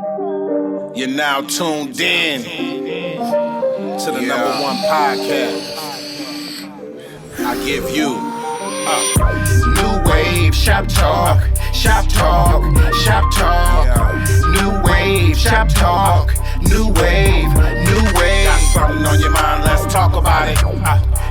You're now tuned in to the #1 podcast. I give you Nuwave Shop Talk, Shop Talk, Shop Talk. Nuwave Shop Talk, Nuwave, Nuwave. Got something on your mind? Let's talk about it.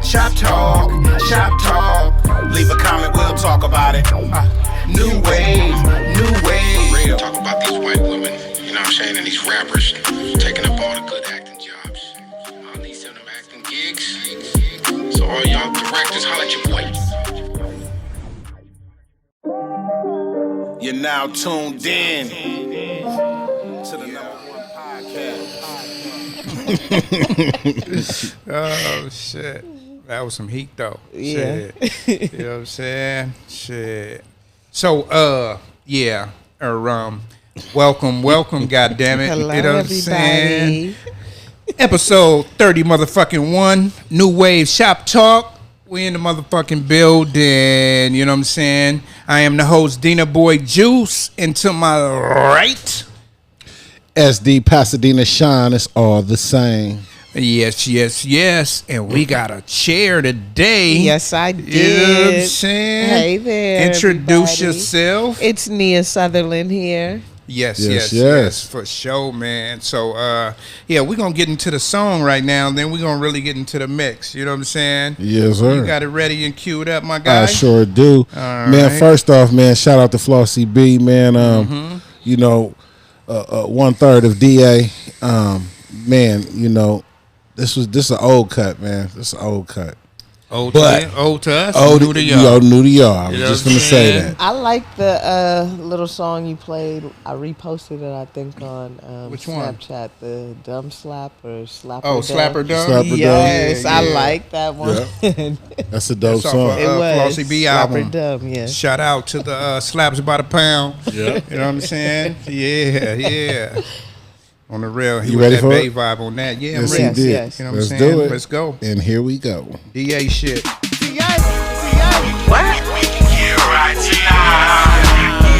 Shop Talk, Shop Talk. Leave a comment, we'll talk about it. Nuwave, Nuwave. Talk about these white women, you know what I'm saying, and these rappers taking up all the good acting jobs. All these them acting gigs. So all y'all directors, holla at your boy. You're now tuned in to the #1 podcast. Oh shit. That was some heat though. Yeah. Shit. You know what I'm saying? Shit. So welcome, goddammit. Hello, you know what I'm everybody. saying? Episode 30 motherfucking 1, Nuwave Shop Talk. We in the motherfucking building, you know what I'm saying? I am the host, Denaboyjuce, and to my right, SD PasadenaSean, it's all the same. Yes. And we got a chair today. Yes, I did. You know what I'm saying? Hey there, Introduce everybody. yourself. It's Nia Sutherland here. Yes, for sure, man. So, we're going to get into the song right now, and then we're going to really get into the mix. You know what I'm saying? Yes, sir. You got it ready and queued up, my guy? I sure do. All man, right. First off, man, shout out to Flossy B, man. You know, 1/3 of DA. Man, you know, this is an old cut, man. This is an old cut. Old But- to us, Old new to y'all. New to y'all. I was You know just what going I'm to say saying? that. I like the little song you played. I reposted it, I think, on Which one? Snapchat. The Dumb Slap or Slapper Oh, Dumb. Slapper Dumb? Slapper Dumb. Yes, Yeah, I yeah. like that one. That's a dope That's off song. of, It was Flossy B Slapper album. Dumb, yeah. Shout out to the Slaps by the Pound. Yeah. You know what I'm saying? Yeah. On the real, he You was ready that for Bay it? vibe on that. Yeah, I'm Yes, ready. he did. yes. You know what Let's I'm saying? do it. Let's go. And here we go. DA shit. We can get right tonight.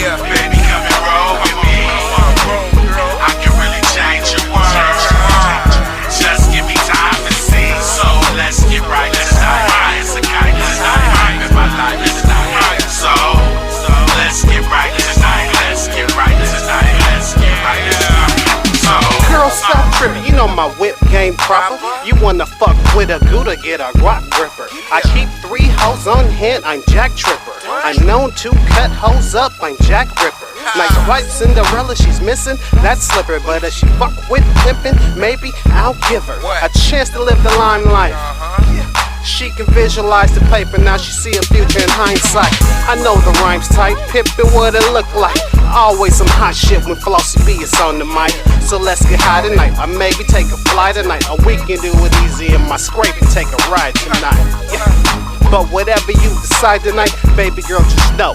Yeah, baby, come and roll with me. I can really change your world. Just give me time to see. So let's get right tonight. It's a kind of night in my life tonight. So let's get right tonight. Let's get right tonight. Let's get right tonight. So Girl, stop tripping. You know my whip game proper. You wanna fuck with a Gouda, get a guap gripper. I keep 3 hoes on hand, I'm Jack Tripper. I'm known to cut hoes up, I'm Jack Ripper. Nice wife Cinderella, she's missing that slipper. But if she fuck with pimpin', maybe I'll give her a chance to live the limelight. She can visualize the paper, now she see a future in hindsight. I know the rhymes tight, pimpin' what it look like. Always some hot shit when Flossy B is on the mic. So let's get high tonight, or maybe take a fly tonight. Or we can do it easy in my scrape and take a ride tonight. Yeah. But whatever you decide tonight, baby girl, just know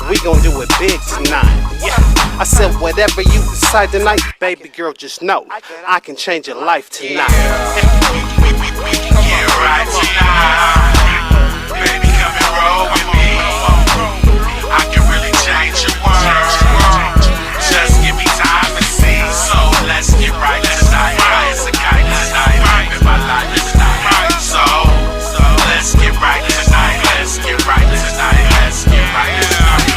we gon' do it big tonight. Yeah. I said whatever you decide tonight, baby girl, just know I can change your life tonight. we can get right tonight. Baby, come and roll with me. I can really change your world. Just give me time to see. So let's get right tonight. It's a kind of night in my life tonight. So let's get right tonight. Let's get right tonight. Let's get right tonight.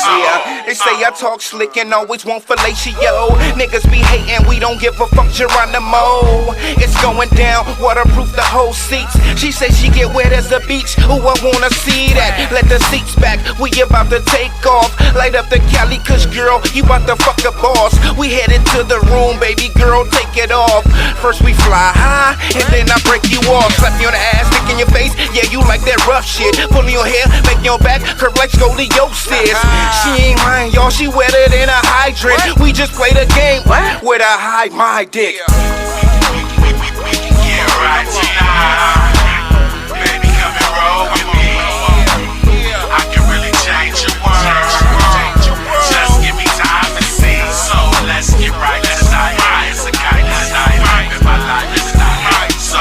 Yeah, they say I talk slick and always want fellatio. Niggas be hating, we don't give a fuck, Geronimo. It's going down, waterproof the whole seats. She said she get wet as the beach, ooh, I wanna see that. Let the seats back, we about to take off. Light up the Cali, cause girl, you about to fuck a boss. We headed to the room, baby girl, take it off. First we fly high, and then I break you off. Slap you on the ass, stick in your face, yeah, you like that rough shit. Pulling your hair, make your back curve like scoliosis. She ain't lying, y'all, she wetter than a hydrant. We just played a game with a hide my dick. We can get right tonight. Baby, come and roll with me. I can really change your world. Just give me time to see. So let's get right tonight. It's a kind of night in my life tonight. So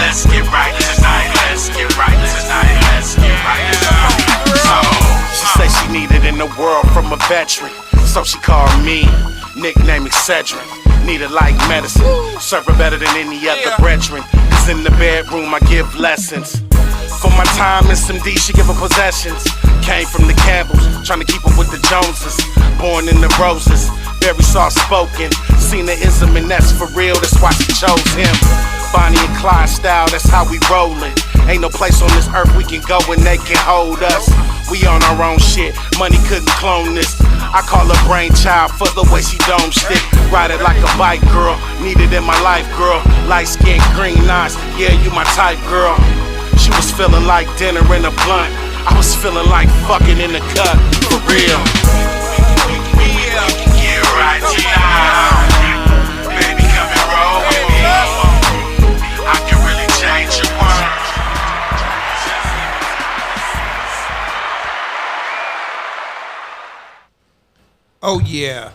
let's get right tonight. Let's get right tonight. Let's get right tonight. So She said she needed in the world from a veteran, so she called me. Nickname Excedrin. Need it like medicine. Serve her better than any other brethren. Cause in the bedroom I give lessons. For my time in some D, she give her possessions. Came from the Campbells, trying to keep up with the Joneses. Born in the Roses, very soft-spoken. Seen the ism and that's for real, that's why she chose him. Bonnie and Clyde style, that's how we rollin'. Ain't no place on this earth we can go and they can hold us. We on our own shit, money couldn't clone this. I call her brainchild for the way she dome stick. Ride it like a bike, girl, need it in my life, girl. Light skin, green eyes, yeah, you my type, girl. She was feeling like dinner in a blunt. I was feeling like fucking in the cut, for real. Yeah, right now. Baby, come and roll with me. I can really change your world. Oh yeah,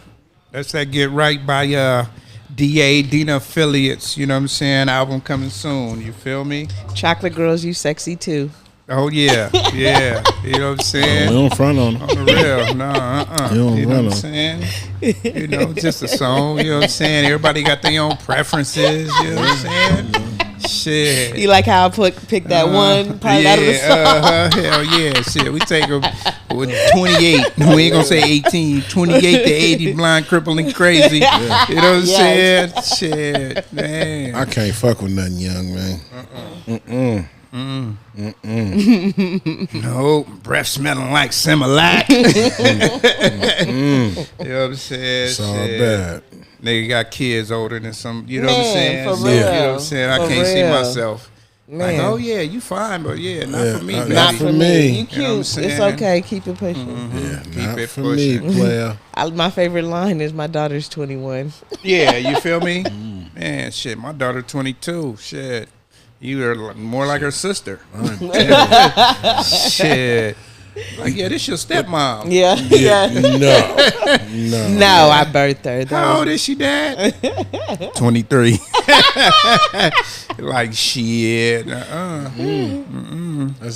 that's that Get Right by DA Dina Affiliates. You know what I'm saying? Album coming soon. You feel me? Chocolate Girls, you sexy too. Oh yeah, yeah. You know what I'm saying? We don't front on them. On the real, no, You don't You know run what I'm 'em. saying? You know, just a song. You know what I'm saying? Everybody got their own preferences. You know what I'm saying? Shit. You like how I picked that one part out of the song? Hell yeah, shit. We take them with 28. We ain't gonna say 18. 28 to 80, blind, crippling, crazy. You know what I'm saying? Shit, man. I can't fuck with nothing young, man. No, breath smelling like Similac. You know what I'm saying? It's all Shit. bad. Nigga got kids older than some. You know what I'm Man, saying? for So, real. You know what I'm saying? I For can't see real. myself. Like, Man. oh yeah, you fine, but yeah, not Yeah, for me, not baby. Not for me. me. You You know cute. what I'm It's saying? okay. Keep it pushing. Yeah, Keep not it for me, pushing. player. My favorite line is my daughter's 21. Yeah, you feel me? Man, shit, my daughter 22. Shit, you are more like her sister. Shit. Like, yeah, this your stepmom. Yeah. Yeah, no. No, I birthed her. How old is she, Dad? 23. Like, shit. That's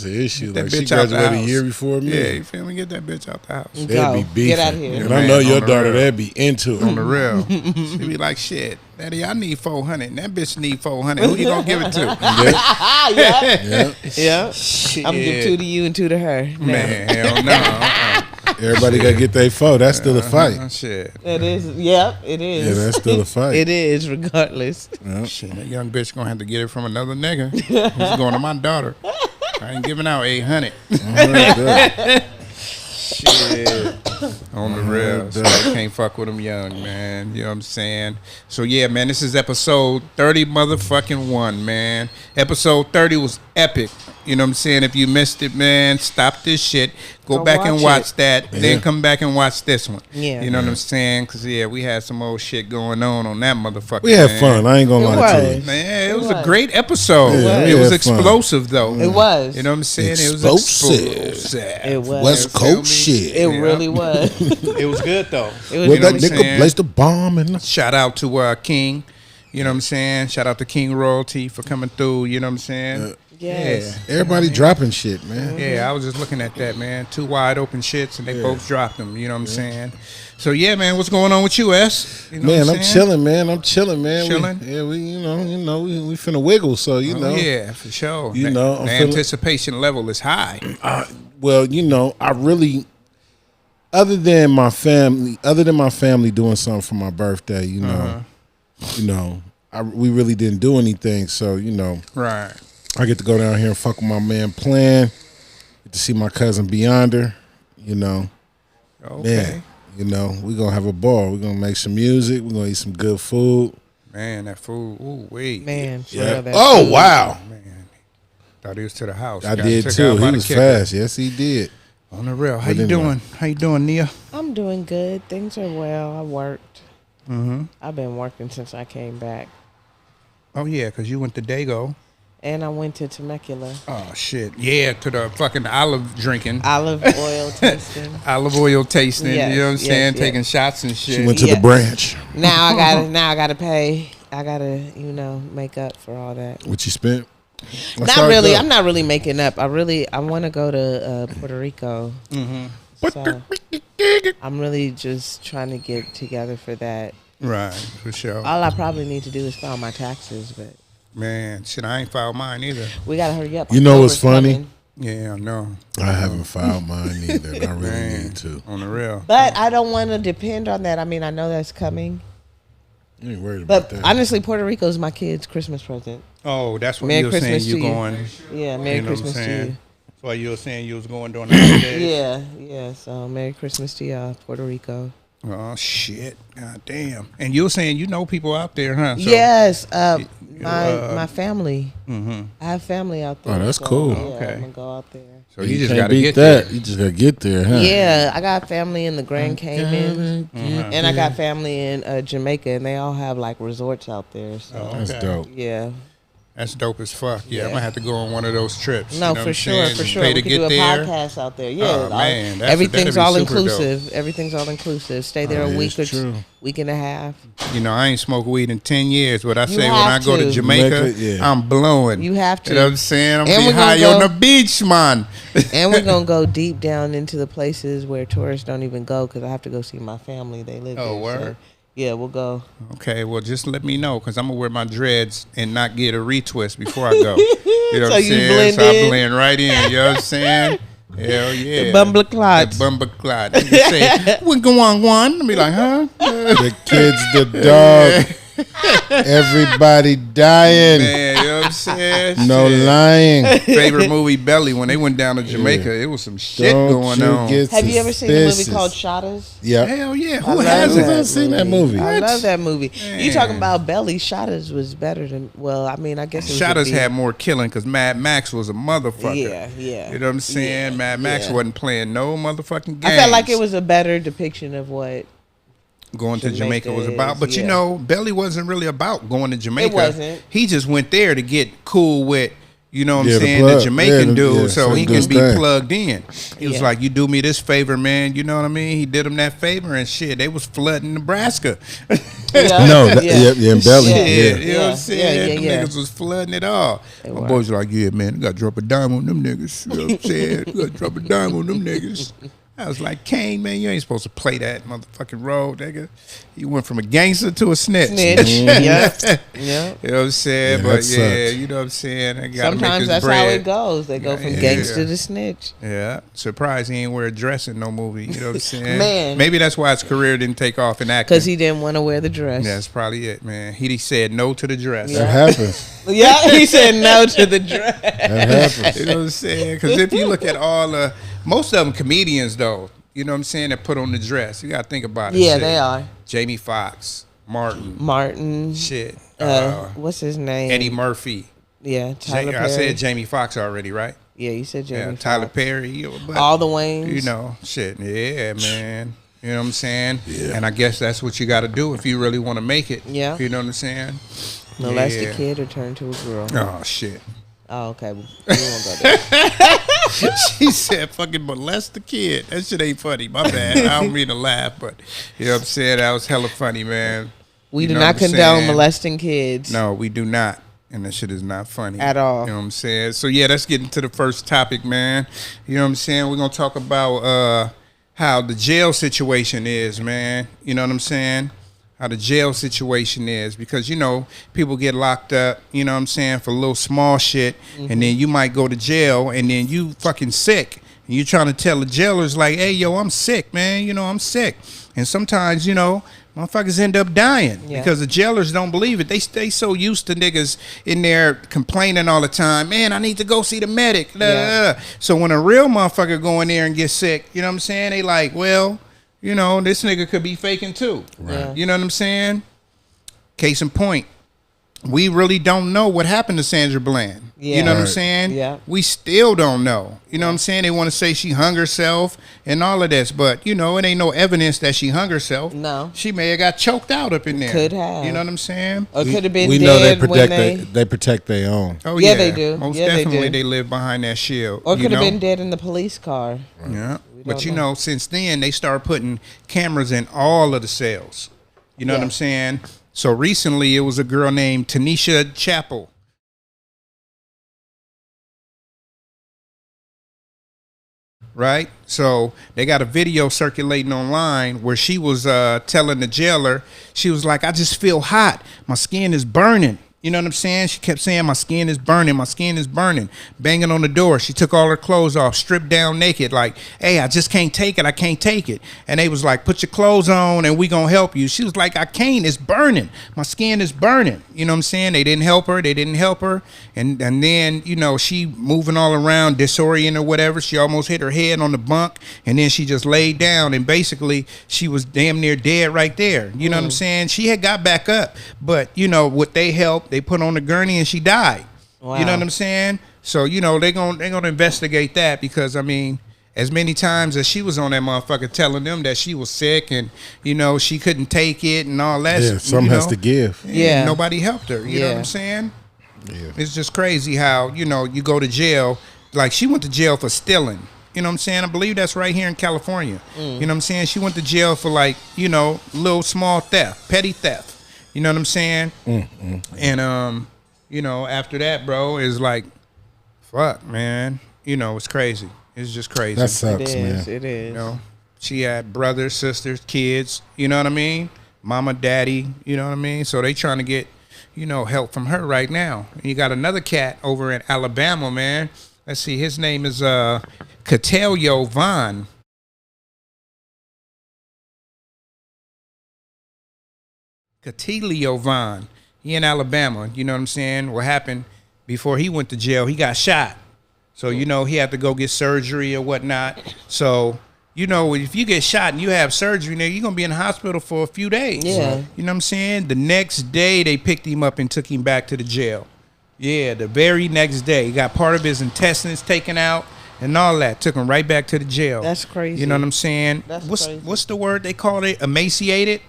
the issue. That Like, she bitch out the graduated a house. year before me. Yeah, you feel me? Get that bitch out the house. They'd Go. be beefing. Get out of here. And Man, I know your on the daughter, real. they'd be into On it. the real. She be like, shit, Daddy, I need 400. And that bitch need 400. Who you gonna give it to? Yeah. Yeah. Shit. I'm gonna give 2 to you and 2 to her. Now. Man, hell no. Everybody got to get their foe. That's still a fight. Shit. It is. Yep, it is. Yeah, that's still a fight. It is, regardless. Shit, that young bitch gonna have to get it from another nigga. He's going to my daughter. I ain't giving out 800. Shit. On the real. So I can't fuck with them young, man. You know what I'm saying? So yeah, man, this is episode 30 motherfucking 1, man. Episode 30 was epic. You know what I'm saying? If you missed it, man, stop this shit. Go back and watch that. Then come back and watch this one. Yeah. You know what I'm saying? Because, yeah, we had some old shit going on that motherfucker. We had man. fun. I ain't going to It lie to you. was. Man, it was a was. great episode. Yeah, it we was had fun. explosive, though. It was. You know what I'm saying? Explosive. It was explosive. It was. West You feel Coast me? shit. It really was. It was good, though. It was. Well, You know that what I'm nigga saying? placed a bomb in. Shout out to King. You know what I'm saying? Shout out to King Royalty for coming through. You know what I'm saying? Yes. Everybody dropping shit, man. Yeah, I was just looking at that, man. 2 wide open shits, and they both dropped them. You know what I'm saying? So yeah, man, what's going on with you, S? You know Man, what I'm saying? chilling, man. I'm chilling, man. Chilling? We finna wiggle, so you know. Oh, yeah, for sure. You know, I'm the feeling- anticipation level is high. Well, you know, I really, other than my family doing something for my birthday, you know, we really didn't do anything. So you know, Right. I get to go down here and fuck with my man Plan. Get to see my cousin Beyonder. You know, Okay. man. You know, we gonna have a ball. We're gonna make some music. We're gonna eat some good food. Man, that food. Ooh, wait. Man. Yeah. that Oh food. wow. Man. Thought he was to the house. I Got did took too. out by He the was kicker. fast. Yes, he did. On the real. How But you anyway. doing? How you doing, Nia? I'm doing good. Things are well. I worked. I've been working since I came back. Oh, yeah, because you went to Dago. And I went to Temecula. Oh, shit. Yeah, to the fucking olive drinking. Olive oil tasting. Olive oil tasting. Yes, you know what I'm yes, saying? yes. Taking shots and shit. She went to Yeah. the branch. Now I gotta pay. I gotta, make up for all that. What you spent? That's Not how it really. go. I'm not really making up. I want to go to Puerto Rico. So I'm really just trying to get together for that. Right, for sure. All I probably need to do is file my taxes, but Man, shit, I ain't filed mine either. we gotta hurry up. You know what's October's funny? coming. Yeah, I know. I haven't filed mine either. And I really Man, need to. on the real. But I don't want to depend on that. I mean, I know that's coming. You ain't worried about But that. honestly, Puerto Rico is my kid's Christmas present. Oh, that's what Merry you were saying. Christmas You to you. going? Yeah, Merry You know what I'm Christmas to saying? you. That's why you were saying you was going during the holidays. Yeah. So Merry Christmas to y'all, Puerto Rico. Oh shit! God damn! And you were saying you know people out there, huh? So, Yes, my family. Mm-hmm. I have family out there. Oh, that's so, cool. Yeah, Okay. I'm gonna go out there. So you just can't gotta beat get that. there. You just gotta get there, huh? Yeah, I got family in the Grand Cayman, Mm-hmm. and I got family in Jamaica, and they all have like resorts out there. So Oh, That's okay. dope. yeah, That's dope as fuck. Yeah, I'm Yeah. gonna have to go on one of those trips. no, you know for what I'm sure, saying? for sure. Pay We to could do get a there. podcast out there. Yeah, Oh, man, everything's that'd all be super dope. inclusive. Everything's all inclusive. Stay there a Yeah, week or it's true. week and a half. You know, I ain't smoked weed in 10 years, but I say when have I go to to. Jamaica, Jamaica, yeah. I'm blowing. You have to. You know what I'm saying? I'm And be we're gonna high go- on the beach, man. And we're gonna go deep down into the places where tourists don't even go because I have to go see my family. They live Oh, there. word? So, yeah, we'll go. Okay, well, just let me know because I'm going to wear my dreads and not get a retwist before I go. You know So what I'm you saying? blend So I in? blend right in. You know what I'm saying? Hell yeah. The bumbleclots. The bumbleclot. You say, we go on one. I'll be like, huh? The kids, the dog, everybody dying. Man, you know what I'm saying? No Shit. lying. Favorite movie, Belly, when they went down to Jamaica, it was some shit Don't going you on. get Have you ever seen a movie suspicious. called Shotters? Yeah. Hell yeah. I Who love hasn't? I've seen that movie. I What? love that movie. You Man. talking about Belly? Shotters was better than. Well, I mean, I guess it was Shotters a big- had more killing because Mad Max was a motherfucker. Yeah. You know what I'm saying? Yeah, Mad Max yeah. wasn't playing no motherfucking games. I felt like it was a better depiction of what. going to Jamaica was Jamaica about. is, But you yeah. know, Belly wasn't really about going to Jamaica. It wasn't. He just went there to get cool with, you know what I'm Yeah, the saying, the plug. Jamaican Yeah, dude, yeah, so so he do can his be thing. plugged in. He was Yeah. like, you do me this favor, man. You know what I mean? He did him that favor and shit. They was flooding Nebraska. Yeah. No, yeah, in Belly. Yeah. Yeah. You know what I'm saying? Yeah. Them niggas was flooding it all. They My were. boys were like, yeah, man, you got to drop a dime on them niggas. You know what I'm saying? You got to drop a dime on them niggas. I was like, Kane, man, you ain't supposed to play that motherfucking role, nigga. You went from a gangster to a snitch. Snitch. Yeah. Yeah. You know what I'm saying? Yeah, But that yeah, sucks. you know what I'm saying? I gotta make Sometimes this that's bread. how it goes. They go from Yeah. gangster to snitch. Yeah. Surprised he ain't wear a dress in no movie. You know what I'm saying? Man. Maybe that's why his career didn't take off in acting. Because he didn't want to wear the dress. Yeah, that's probably it, man. He said no to the dress. That happens. Yeah, he said no to the dress. That happens. You know what I'm saying? Because if you look at all most of them comedians, though, you know what I'm saying, that put on the dress. You got to think about it. Yeah, Shit. they are. Jamie Foxx, Martin, Martin. shit. What's his name? Eddie Murphy. Yeah, Tyler Perry. I said Jamie Foxx already, right? Yeah, you said Jamie. Yeah, Foxx. Tyler Perry. But, All the Waynes. you know, shit. Yeah, man. You know what I'm saying? Yeah. And I guess that's what you got to do if you really want to make it. Yeah. You know what I'm saying? Molest Yeah. a kid or turn to a girl. Oh, shit. Oh, okay. We won't go there. She said fucking molest the kid. That shit ain't funny. My bad. I don't mean to laugh, but you know what I'm saying? That was hella funny, man. We You do know not what I'm condone saying? molesting kids. No, we do not. And that shit is not funny. At all. You know what I'm saying? So yeah, let's get into the first topic, man. You know what I'm saying? We're gonna talk about how the jail situation is, man. You know what I'm saying? How the jail situation is. Because, you know, people get locked up, you know what I'm saying, for a little small shit, and then you might go to jail and then you fucking sick. And you trying to tell the jailers like, hey yo, I'm sick, man. You know, I'm sick. And sometimes, you know, motherfuckers end up dying because the jailers don't believe it. They stay so used to niggas in there complaining all the time. Man, I need to go see the medic. So when a real motherfucker go in there and get sick, you know what I'm saying? They like, well, you know, this nigga could be faking too. Right. You know what I'm saying? Case in point, we really don't know what happened to Sandra Bland. Yeah. You know what I'm Right. saying? Yeah. We still don't know. You know what I'm saying? They want to say she hung herself and all of this, but you know, it ain't no evidence that she hung herself. No. She may have got choked out up in there. Could have. You know what I'm saying? Or could have been We dead know they when protect they protect their own. Oh Yeah, they do. Most Yeah, they definitely do. they live behind that shield. Or you could have know? been dead in the police car. Yeah. But don't you know. know, since then they started putting cameras in all of the cells. You know what Yeah. I'm saying? So recently it was a girl named Tanisha Chappell. right? So they got a video circulating online where she was telling the jailer, she was like, I just feel hot. My skin is burning. You know what I'm saying? She kept saying, my skin is burning. My skin is burning. Banging on the door. She took all her clothes off, stripped down naked. Like, hey, I just can't take it. I can't take it. And they was like, put your clothes on and we gonna help you. She was like, I can't. It's burning. My skin is burning. You know what I'm saying? They didn't help her. They didn't help her. And then, you know, she moving all around, disoriented or whatever. She almost hit her head on the bunk. And then she just laid down. And basically, she was damn near dead right there. You know what I'm saying? She had got back up. But, you know, with they help, they put on the gurney and she died. Wow. You know what I'm saying? So, you know, they're gonna investigate that because, I mean, as many times as she was on that motherfucker telling them that she was sick and, you know, she couldn't take it and all that. Yeah, something has to give. Yeah. Nobody helped her. You know what I'm saying? Yeah. It's just crazy how, you know, you go to jail. Like, she went to jail for stealing. You know what I'm saying? I believe that's right here in California. You know what I'm saying? She went to jail for, like, you know, little small theft, petty theft. You know what I'm saying? And, you know, after that, bro, is like, fuck, man. You know, it's crazy. It's just crazy. That sucks, man. It is. You know, she had brothers, sisters, kids. You know what I mean? Mama, daddy. You know what I mean? So they trying to get, you know, help from her right now. And you got another cat over in Alabama, man. Let's see. His name is Catelio Vaughn. Catelio Vaughn. He in Alabama. You know what I'm saying? What happened before he went to jail? He got shot. So, you know, he had to go get surgery or whatnot. So, you know, if you get shot and you have surgery, now you're going to be in the hospital for a few days. Yeah. You know what I'm saying? The next day, they picked him up and took him back to the jail. Yeah, the very next day. He got part of his intestines taken out and all that. Took him right back to the jail. That's crazy. You know what I'm saying? That's crazy. What's the word they call it? Emaciated?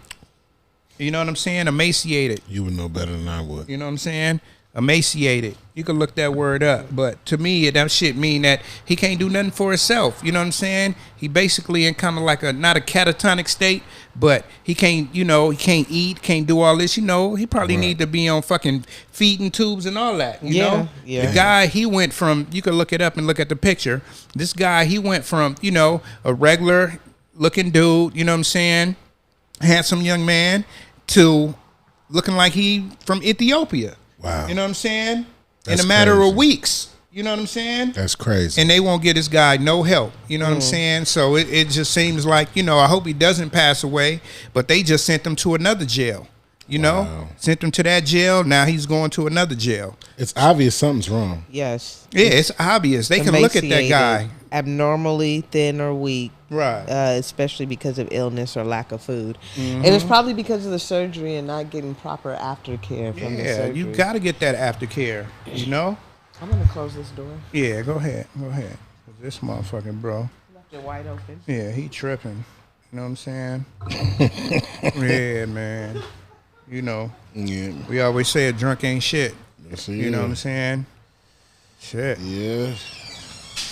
You know what I'm saying? Emaciated. You would know better than I would. You know what I'm saying? Emaciated. You can look that word up. But to me, that shit mean that he can't do nothing for himself. You know what I'm saying? He basically in kind of like a, not a catatonic state, but he can't, you know, he can't eat, can't do all this. You know, he probably need to be on fucking feeding tubes and all that. You know? Yeah. The guy, he went from, you can look it up and look at the picture. This guy, he went from, you know, a regular looking dude, you know what I'm saying? Handsome young man, to looking like he from Ethiopia. Wow. You know what I'm saying? That's in a matter crazy. of weeks. You know what I'm saying? That's crazy. And they won't get this guy no help. You know what I'm saying? So it just seems like, you know, I hope he doesn't pass away, but they just sent him to another jail. You know? Sent him to that jail. Now he's going to another jail. It's obvious something's wrong. Yes. Yeah, it's obvious. They can look at that guy. Abnormally thin or weak. Right. Especially because of illness or lack of food. And it's probably because of the surgery and not getting proper aftercare from the Yeah, surgery. you got to get that aftercare, you know? I'm going to close this door. Yeah, go ahead. Go ahead. 'Cause this motherfucking bro. Left it wide open. Yeah, he tripping. You know what I'm saying? Yeah, man. You know, Yeah. we always say a drunk ain't shit. Yes, You know what I'm saying? Shit. Yeah.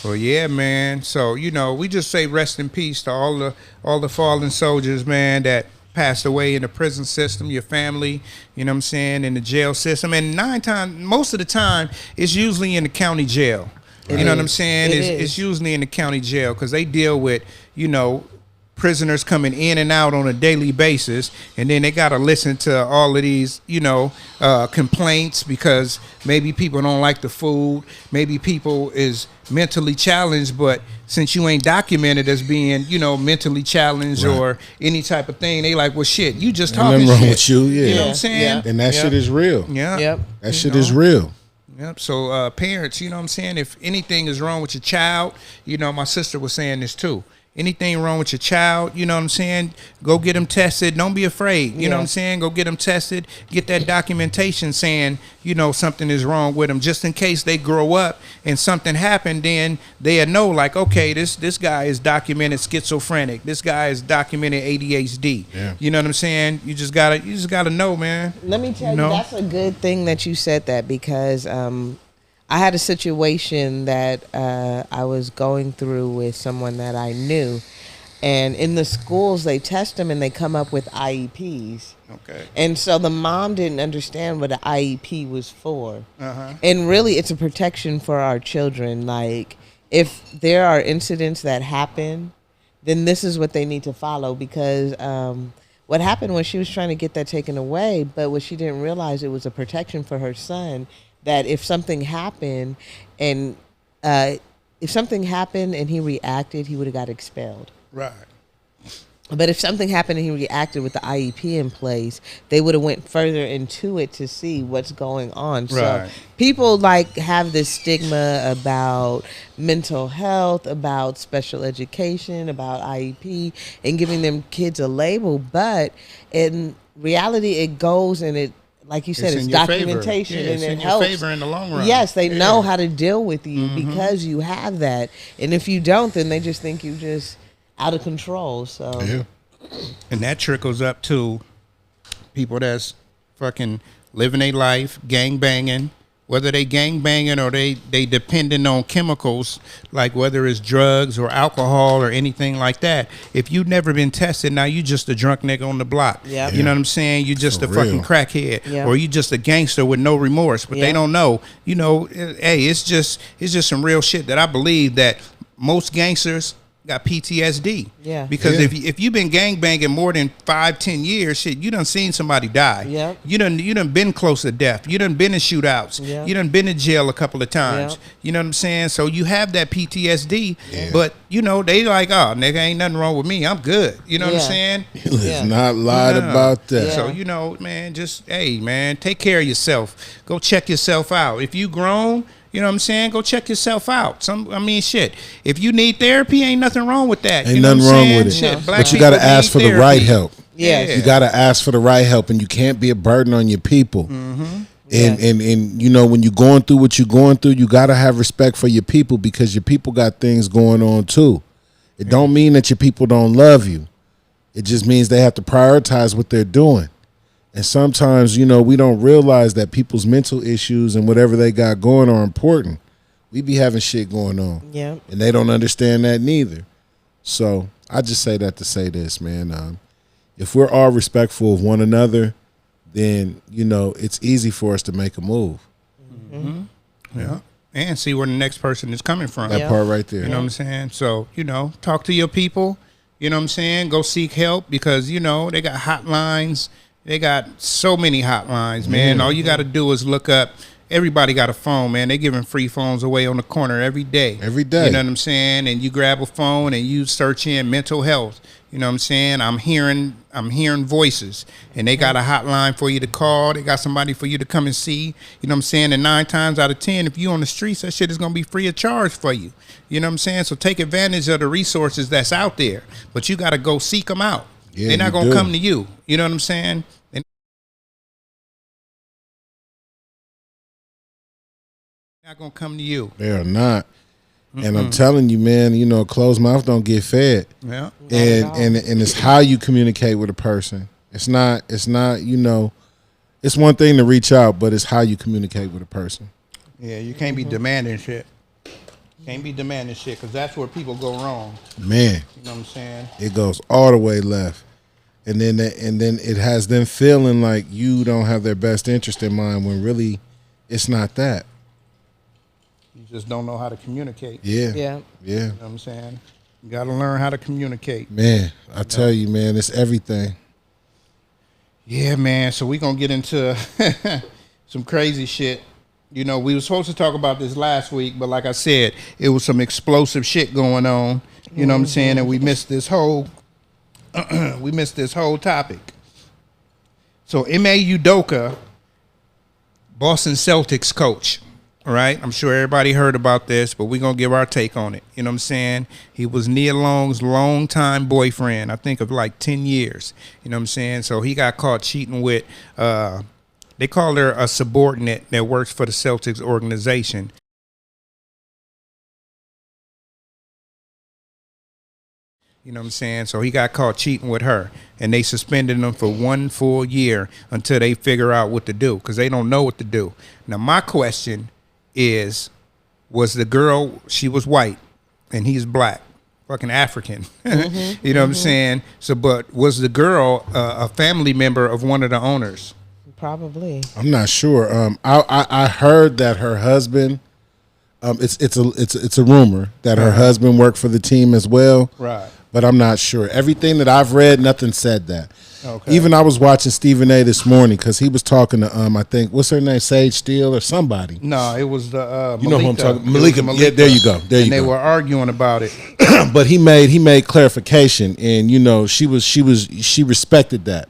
Well, yeah, man. So, you know, we just say rest in peace to all the fallen soldiers, man, that passed away in the prison system, your family, you know what I'm saying, in the jail system. And most of the time, it's usually in the county jail. You know what I'm saying? It's usually in the county jail because they deal with, you know, prisoners coming in and out on a daily basis, and then they got to listen to all of these, you know, complaints because maybe people don't like the food, maybe people is mentally challenged, but since you ain't documented as being, you know, mentally challenged or any type of thing, they like, well, shit, you just talking Nothing wrong shit. with you, yeah. You know what I'm saying? Yeah. And that shit is real. Yeah. Yep. That shit is real. Yep. So parents, you know what I'm saying? If anything is wrong with your child, you know, my sister was saying this too. Anything wrong with your child, you know what I'm saying? Go get them tested. Don't be afraid. You know what I'm saying? Go get them tested. Get that documentation saying, you know, something is wrong with them. Just in case they grow up and something happened, then they'll know, like, okay, this guy is documented schizophrenic. This guy is documented ADHD. Yeah. You know what I'm saying? You just gotta know, man. Let me tell you, know? that's a good thing that you said that because I had a situation that I was going through with someone that I knew. And in the schools, they test them and they come up with IEPs. Okay. And so the mom didn't understand what an IEP was for. Uh-huh. And really, it's a protection for our children. Like, if there are incidents that happen, then this is what they need to follow, because what happened was she was trying to get that taken away, but what she didn't realize, it was a protection for her son, that if something happened and he reacted, he would have got expelled. Right. But if something happened and he reacted with the IEP in place, they would have went further into it to see what's going on. So Right. people like have this stigma about mental health, about special education, about IEP, and giving them kids a label. But in reality, it goes and it, like you said, it's in your favor. documentation, Yeah, and it's it in your helps. favor in the long run. Yes, they know how to deal with you because you have that. And if you don't, then they just think you just out of control. So Yeah. And that trickles up to people that's fucking living a life, gang banging, whether they gang banging or they depending on chemicals, like whether it's drugs or alcohol or anything like that. If you've never been tested, now you just a drunk nigga on the block. Yep. You know what I'm saying? You just For a fucking real. crackhead, Yep. or you just a gangster with no remorse. But they Yep. don't know. You know, hey, it's just some real shit that I believe that most gangsters got PTSD. Yeah. Because Yeah. if you've been gangbanging more than 5-10 years, shit, you done seen somebody die. Yep. You done been close to death. You done been in shootouts. Yep. You done been in jail a couple of times. Yep. You know what I'm saying? So you have that PTSD, but you know, they like, oh, nigga, ain't nothing wrong with me. I'm good. You know what I'm Yeah. saying? Let's Yeah. not lie Yeah. about that. Yeah. So, you know, man, just, hey, man, take care of yourself. Go check yourself out. If you grown, you know what I'm saying? Go check yourself out. Shit. If you need therapy, ain't nothing wrong with that. Ain't you know nothing what I'm wrong saying? with it. Shit, No. black But you people got to ask need for the therapy. right help. Yes. Yeah. You got to ask for the right help, and you can't be a burden on your people. Mm-hmm. And you know, when you're going through what you're going through, you got to have respect for your people, because your people got things going on too. It don't mean that your people don't love you. It just means they have to prioritize what they're doing. And sometimes, you know, we don't realize that people's mental issues and whatever they got going are important. We be having shit going on. Yeah. And they don't understand that neither. So I just say that to say this, man. If we're all respectful of one another, then, you know, it's easy for us to make a move. Yeah. And see where the next person is coming from. That Yeah. part right there. You know what I'm saying? So, you know, talk to your people. You know what I'm saying? Go seek help, because, you know, they got hotlines. They got so many hotlines, man. All you got to do is look up. Everybody got a phone, man. They giving free phones away on the corner every day. Every day. You know what I'm saying? And you grab a phone and you search in mental health. You know what I'm saying? I'm hearing voices, and they got a hotline for you to call. They got somebody for you to come and see. You know what I'm saying? And 9 times out of 10, if you on the streets, that shit is gonna be free of charge for you. You know what I'm saying? So take advantage of the resources that's out there, but you got to go seek them out. Yeah, They're not you gonna do. come to you. You know what I'm saying? They're not gonna come to you. They are not. And I'm telling you, man, you know, closed mouth don't get fed. Yeah. And it's how you communicate with a person. It's not, you know, it's one thing to reach out, but it's how you communicate with a person. Yeah. You can't be demanding shit. Can't be demanding shit, because that's where people go wrong. Man, You know what I'm saying? it goes all the way left. And then it has them feeling like you don't have their best interest in mind, when really it's not that. You just don't know how to communicate. Yeah. Yeah. Yeah. You know what I'm saying? You got to learn how to communicate. Man, I tell you, man, it's everything. Yeah, man. So we gonna get into some crazy shit. You know, we were supposed to talk about this last week, but like I said, it was some explosive shit going on. You know what I'm saying? And we missed this whole topic. So Ime Udoka, Boston Celtics coach. All right, I'm sure everybody heard about this, but we're going to give our take on it. You know what I'm saying? He was Nia Long's longtime boyfriend, I think of like 10 years. You know what I'm saying? So he got caught cheating with, they call her a subordinate that works for the Celtics organization. You know what I'm saying? So he got caught cheating with her, and they suspended him for 1 full year until they figure out what to do, because they don't know what to do. Now, my question is, was the girl, she was white and he's black, fucking African. You know what I'm saying? So, but was the girl a family member of one of the owners? Probably. I'm not sure. I heard that her husband It's a rumor that her husband worked for the team as well. Right. But I'm not sure. Everything that I've read, nothing said that. Okay. Even I was watching Stephen A. this morning because he was talking to I think what's her name, Sage Steele or somebody. No, it was the Malika. You know who I'm talking. It was Malika. Yeah, there you go. There you and go. they were arguing about it. But he made clarification, and you know she respected that.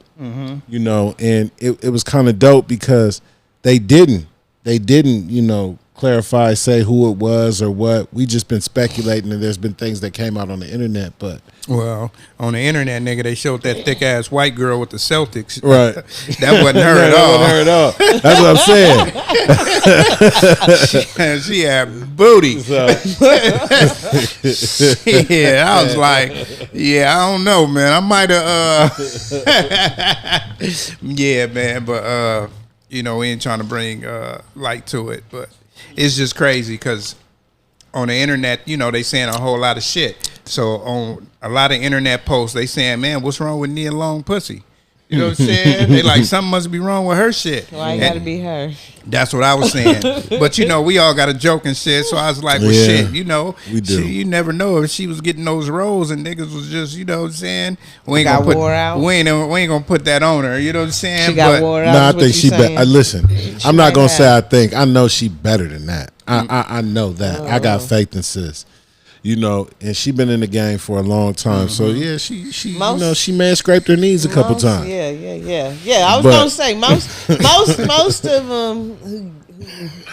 You know, and it was kind of dope because they didn't you know clarify, say who it was or what. We just been speculating, and there's been things that came out on the internet, but Well, on the internet, nigga, they showed that thick ass white girl with the Celtics. right, That wasn't her at all. That wasn't her at all. That's what I'm saying. She had booty. So, Yeah, I was like, yeah, I don't know, man. I might have, yeah, man, but you know, we ain't trying to bring light to it, but it's just crazy because on the internet, you know, they saying a whole lot of shit. So on a lot of internet posts, they saying, man, what's wrong with Nia Long pussy? You know what I'm saying? They like, something must be wrong with her shit. Why it gotta be her? That's what I was saying. But, you know, we all got a joke and shit. So I was like, well, Yeah, shit, you know. we do. You never know if she was getting those roles and niggas was just, you know what I'm saying? We ain't Got gonna wore out? We ain't going to put that on her. You know what I'm saying? She got But wore out. no, I is what think you she saying? listen, I'm might not gonna say I have. think. I know she better than that. I know that. I got faith in sis. You know, and she been in the game for a long time. So yeah, she you know, she may have scraped her knees a couple times. Yeah. I was But- gonna say most of them who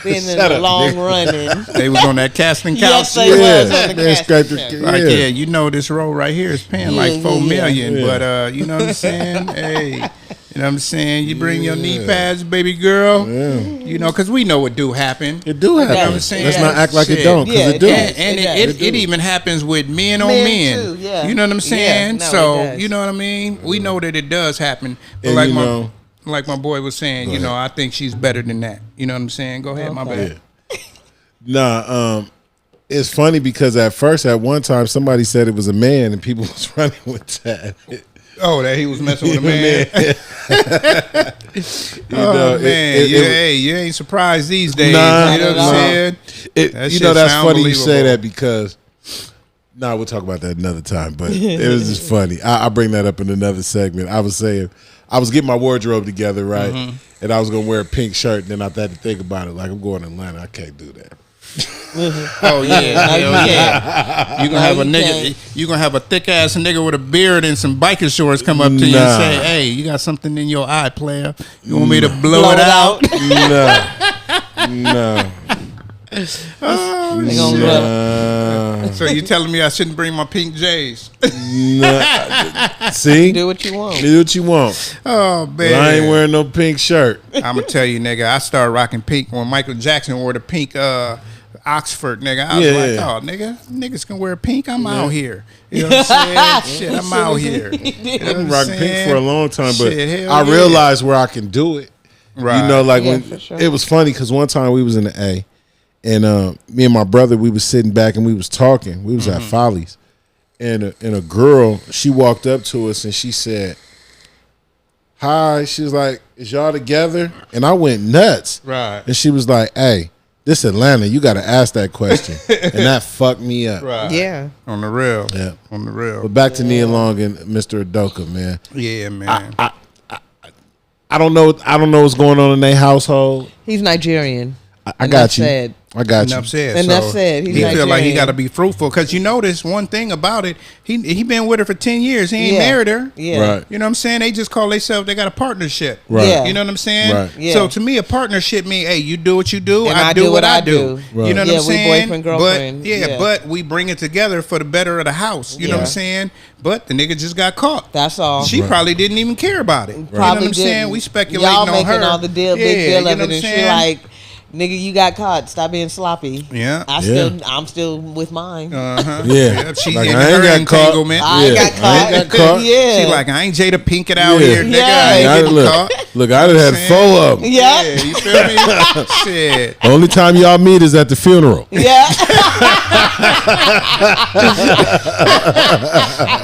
been in Shut the up, long nigga. running. they was on that casting couch. Yes, they Yeah, was on the they scraped her. casting Like, yeah. yeah, you know, this role right here is paying like Yeah, $4 million. yeah. But, you know what I'm saying? Hey, you know what I'm saying? You bring your knee pads, baby girl. Yeah. You know, because we know what do happen. It do happen. You know what I'm saying? Let's not act like Shit. it don't, because Yeah, it do. it does. And It it even happens with men on Men, men. too, yeah. You know what I'm saying? Yeah, no, it So, does. you know what I mean? We know that it does happen. But And like you know- like my boy was saying, you know, I think she's better than that. You know what I'm saying? Go ahead, my bad. Nah, it's funny because at one time somebody said it was a man and people was running with that. Oh, that he was messing with a man. You know, Man, you ain't surprised these days. Nah, you know what nah. I'm saying? you That shit know, that's sound funny you say believable. that because we'll talk about that another time, but it was just funny. I bring that up in another segment. I was saying I was getting my wardrobe together, right? And I was gonna wear a pink shirt, and then I had to think about it. Like, I'm going to Atlanta, I can't do that. Oh yeah, hell yeah. You gonna have a nigga. You gonna have a thick ass nigga with a beard and some biker shorts come up to you and Nah. say, "Hey, you got something in your eye, player. You want me to blow it out?" No. They gonna look. So you telling me I shouldn't bring my pink J's? See? Do what you want. Do what you want. Oh man, But I ain't wearing no pink shirt. I'm gonna tell you, nigga. I started rocking pink when Michael Jackson wore the pink Oxford, nigga. I was like, Yeah. oh, niggas can wear pink. I'm out here. You know what I'm saying? Shit, I'm out here. You know I've what been I'm rocking pink saying? for a long time, but Shit, hell I yeah. realized where I can do it. Right. You know, like Yeah, when for sure. it was funny because one time we was in the A, and me and my brother, we was sitting back and we was talking. We was at Follies, and a girl, she walked up to us and she said, "Hi." She was like, "Is y'all together?" And I went nuts. Right. And she was like, "Hey, this Atlanta, you got to ask that question," and that fucked me up. Right. Yeah. On the real. Yeah. On the real. But back to Nia Long and Mr. Udoka, man. Yeah, man. I don't know what's going on in their household. He's Nigerian. I Enough got you. said. I got you. Enough said. Enough So said. He's he feel like he Nigerian. got to be fruitful because you notice one thing about it. He been with her for 10 years. He ain't Yeah. married her. Yeah. Right. You know what I'm saying? They just call themselves. They got a partnership. Right. Yeah. You know what I'm saying? Right. Yeah. So to me, a partnership mean, hey, you do what you do, And I do what I do. Right. You know what Yeah, I'm we saying? boyfriend, girlfriend. But yeah, Yeah. but we bring it together for the better of the house. You know what I'm Yeah. saying? But the nigga just got caught. That's all. She probably didn't even care about it. You know what Probably I'm saying? didn't. We speculating Y'all on making her. all the deal, Yeah, big deal you of know it, what and I'm she saying? like, nigga, you got caught. Stop being sloppy. Yeah. I'm still with mine. Uh-huh. Yeah. She's Like, in I ain't her got caught. entanglement. I ain't Yeah. got caught. I ain't got caught. Yeah. She like, I ain't Jada Pinkett out Yeah. here, nigga. Yeah. I ain't getting look, caught. look, I done had Saying? 4 of them. Yeah. Yeah, you feel me? Shit. The only time y'all meet is at the funeral. Yeah.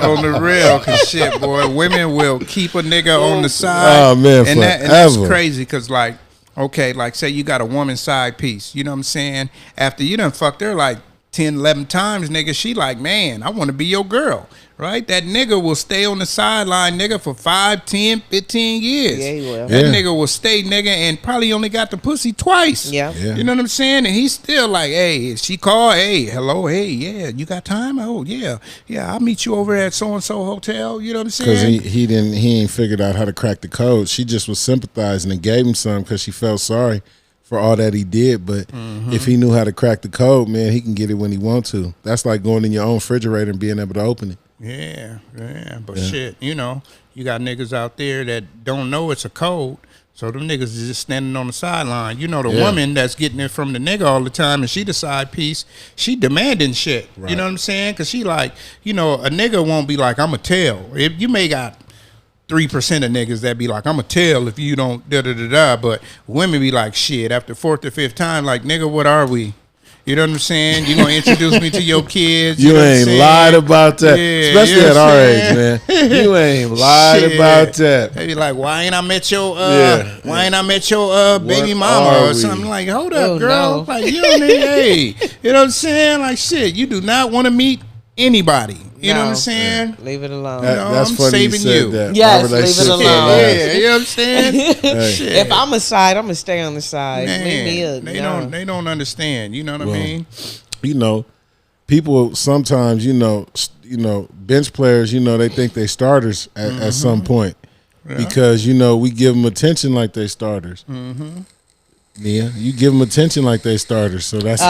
On the real, cause shit, boy, women will keep a nigga on the side. Oh, man, and that's forever. crazy, cause like Okay, like say you got a woman side piece, you know what I'm saying? After you done fucked her like 10, 11 times, nigga, she like, man, I want to be your girl, right? That nigga will stay on the sideline, nigga, for 5, 10, 15 years. Yeah, he will. That nigga will stay, nigga, and probably only got the pussy twice. Yeah. You know what I'm saying? And he's still like, hey, if she call, hey, hello, hey, yeah, you got time? Oh, yeah. Yeah, I'll meet you over at so-and-so hotel. You know what I'm saying? Because he ain't figured out how to crack the code. She just was sympathizing and gave him some because she felt sorry for all that he did. But if he knew how to crack the code, man, he can get it when he wants to. That's like going in your own refrigerator and being able to open it. Yeah. But shit, you know, you got niggas out there that don't know it's a code. So them niggas is just standing on the sideline. You know, the woman that's getting it from the nigga all the time and she the side piece, she demanding shit. Right. You know what I'm saying? Because she like, you know, a nigga won't be like, I'm a tell. If you may got 3% of niggas that be like, I'm a tell if you don't da-da-da-da. But women be like, shit, after 4th or 5th time, like, nigga, what are we? You know what I'm saying? You gonna introduce me to your kids? You know what I'm ain't saying? lied about that, Yeah, especially you know at what our I'm age, saying? man. You ain't lied Shit. about that. They be like, why ain't I met your why ain't I met your baby What mama are or we? something? Like, hold up, Oh, girl. no. Like, you don't need, hey, you know what I'm saying? Like, shit, you do not want to meet anybody. You know what I'm No. saying? Leave it alone. That's I'm funny saving you said you. that. Yes, My leave it relationship alone. Yeah, you know what I'm saying? Shit. If I'm a side, I'm gonna stay on the side. Man, Leave me up. they don't understand. You know what I Well, mean? You know, people sometimes, you know, bench players, you know, they think they starters at some point because, you know, we give them attention like they starters. Nia, you give them attention like they starters, so that's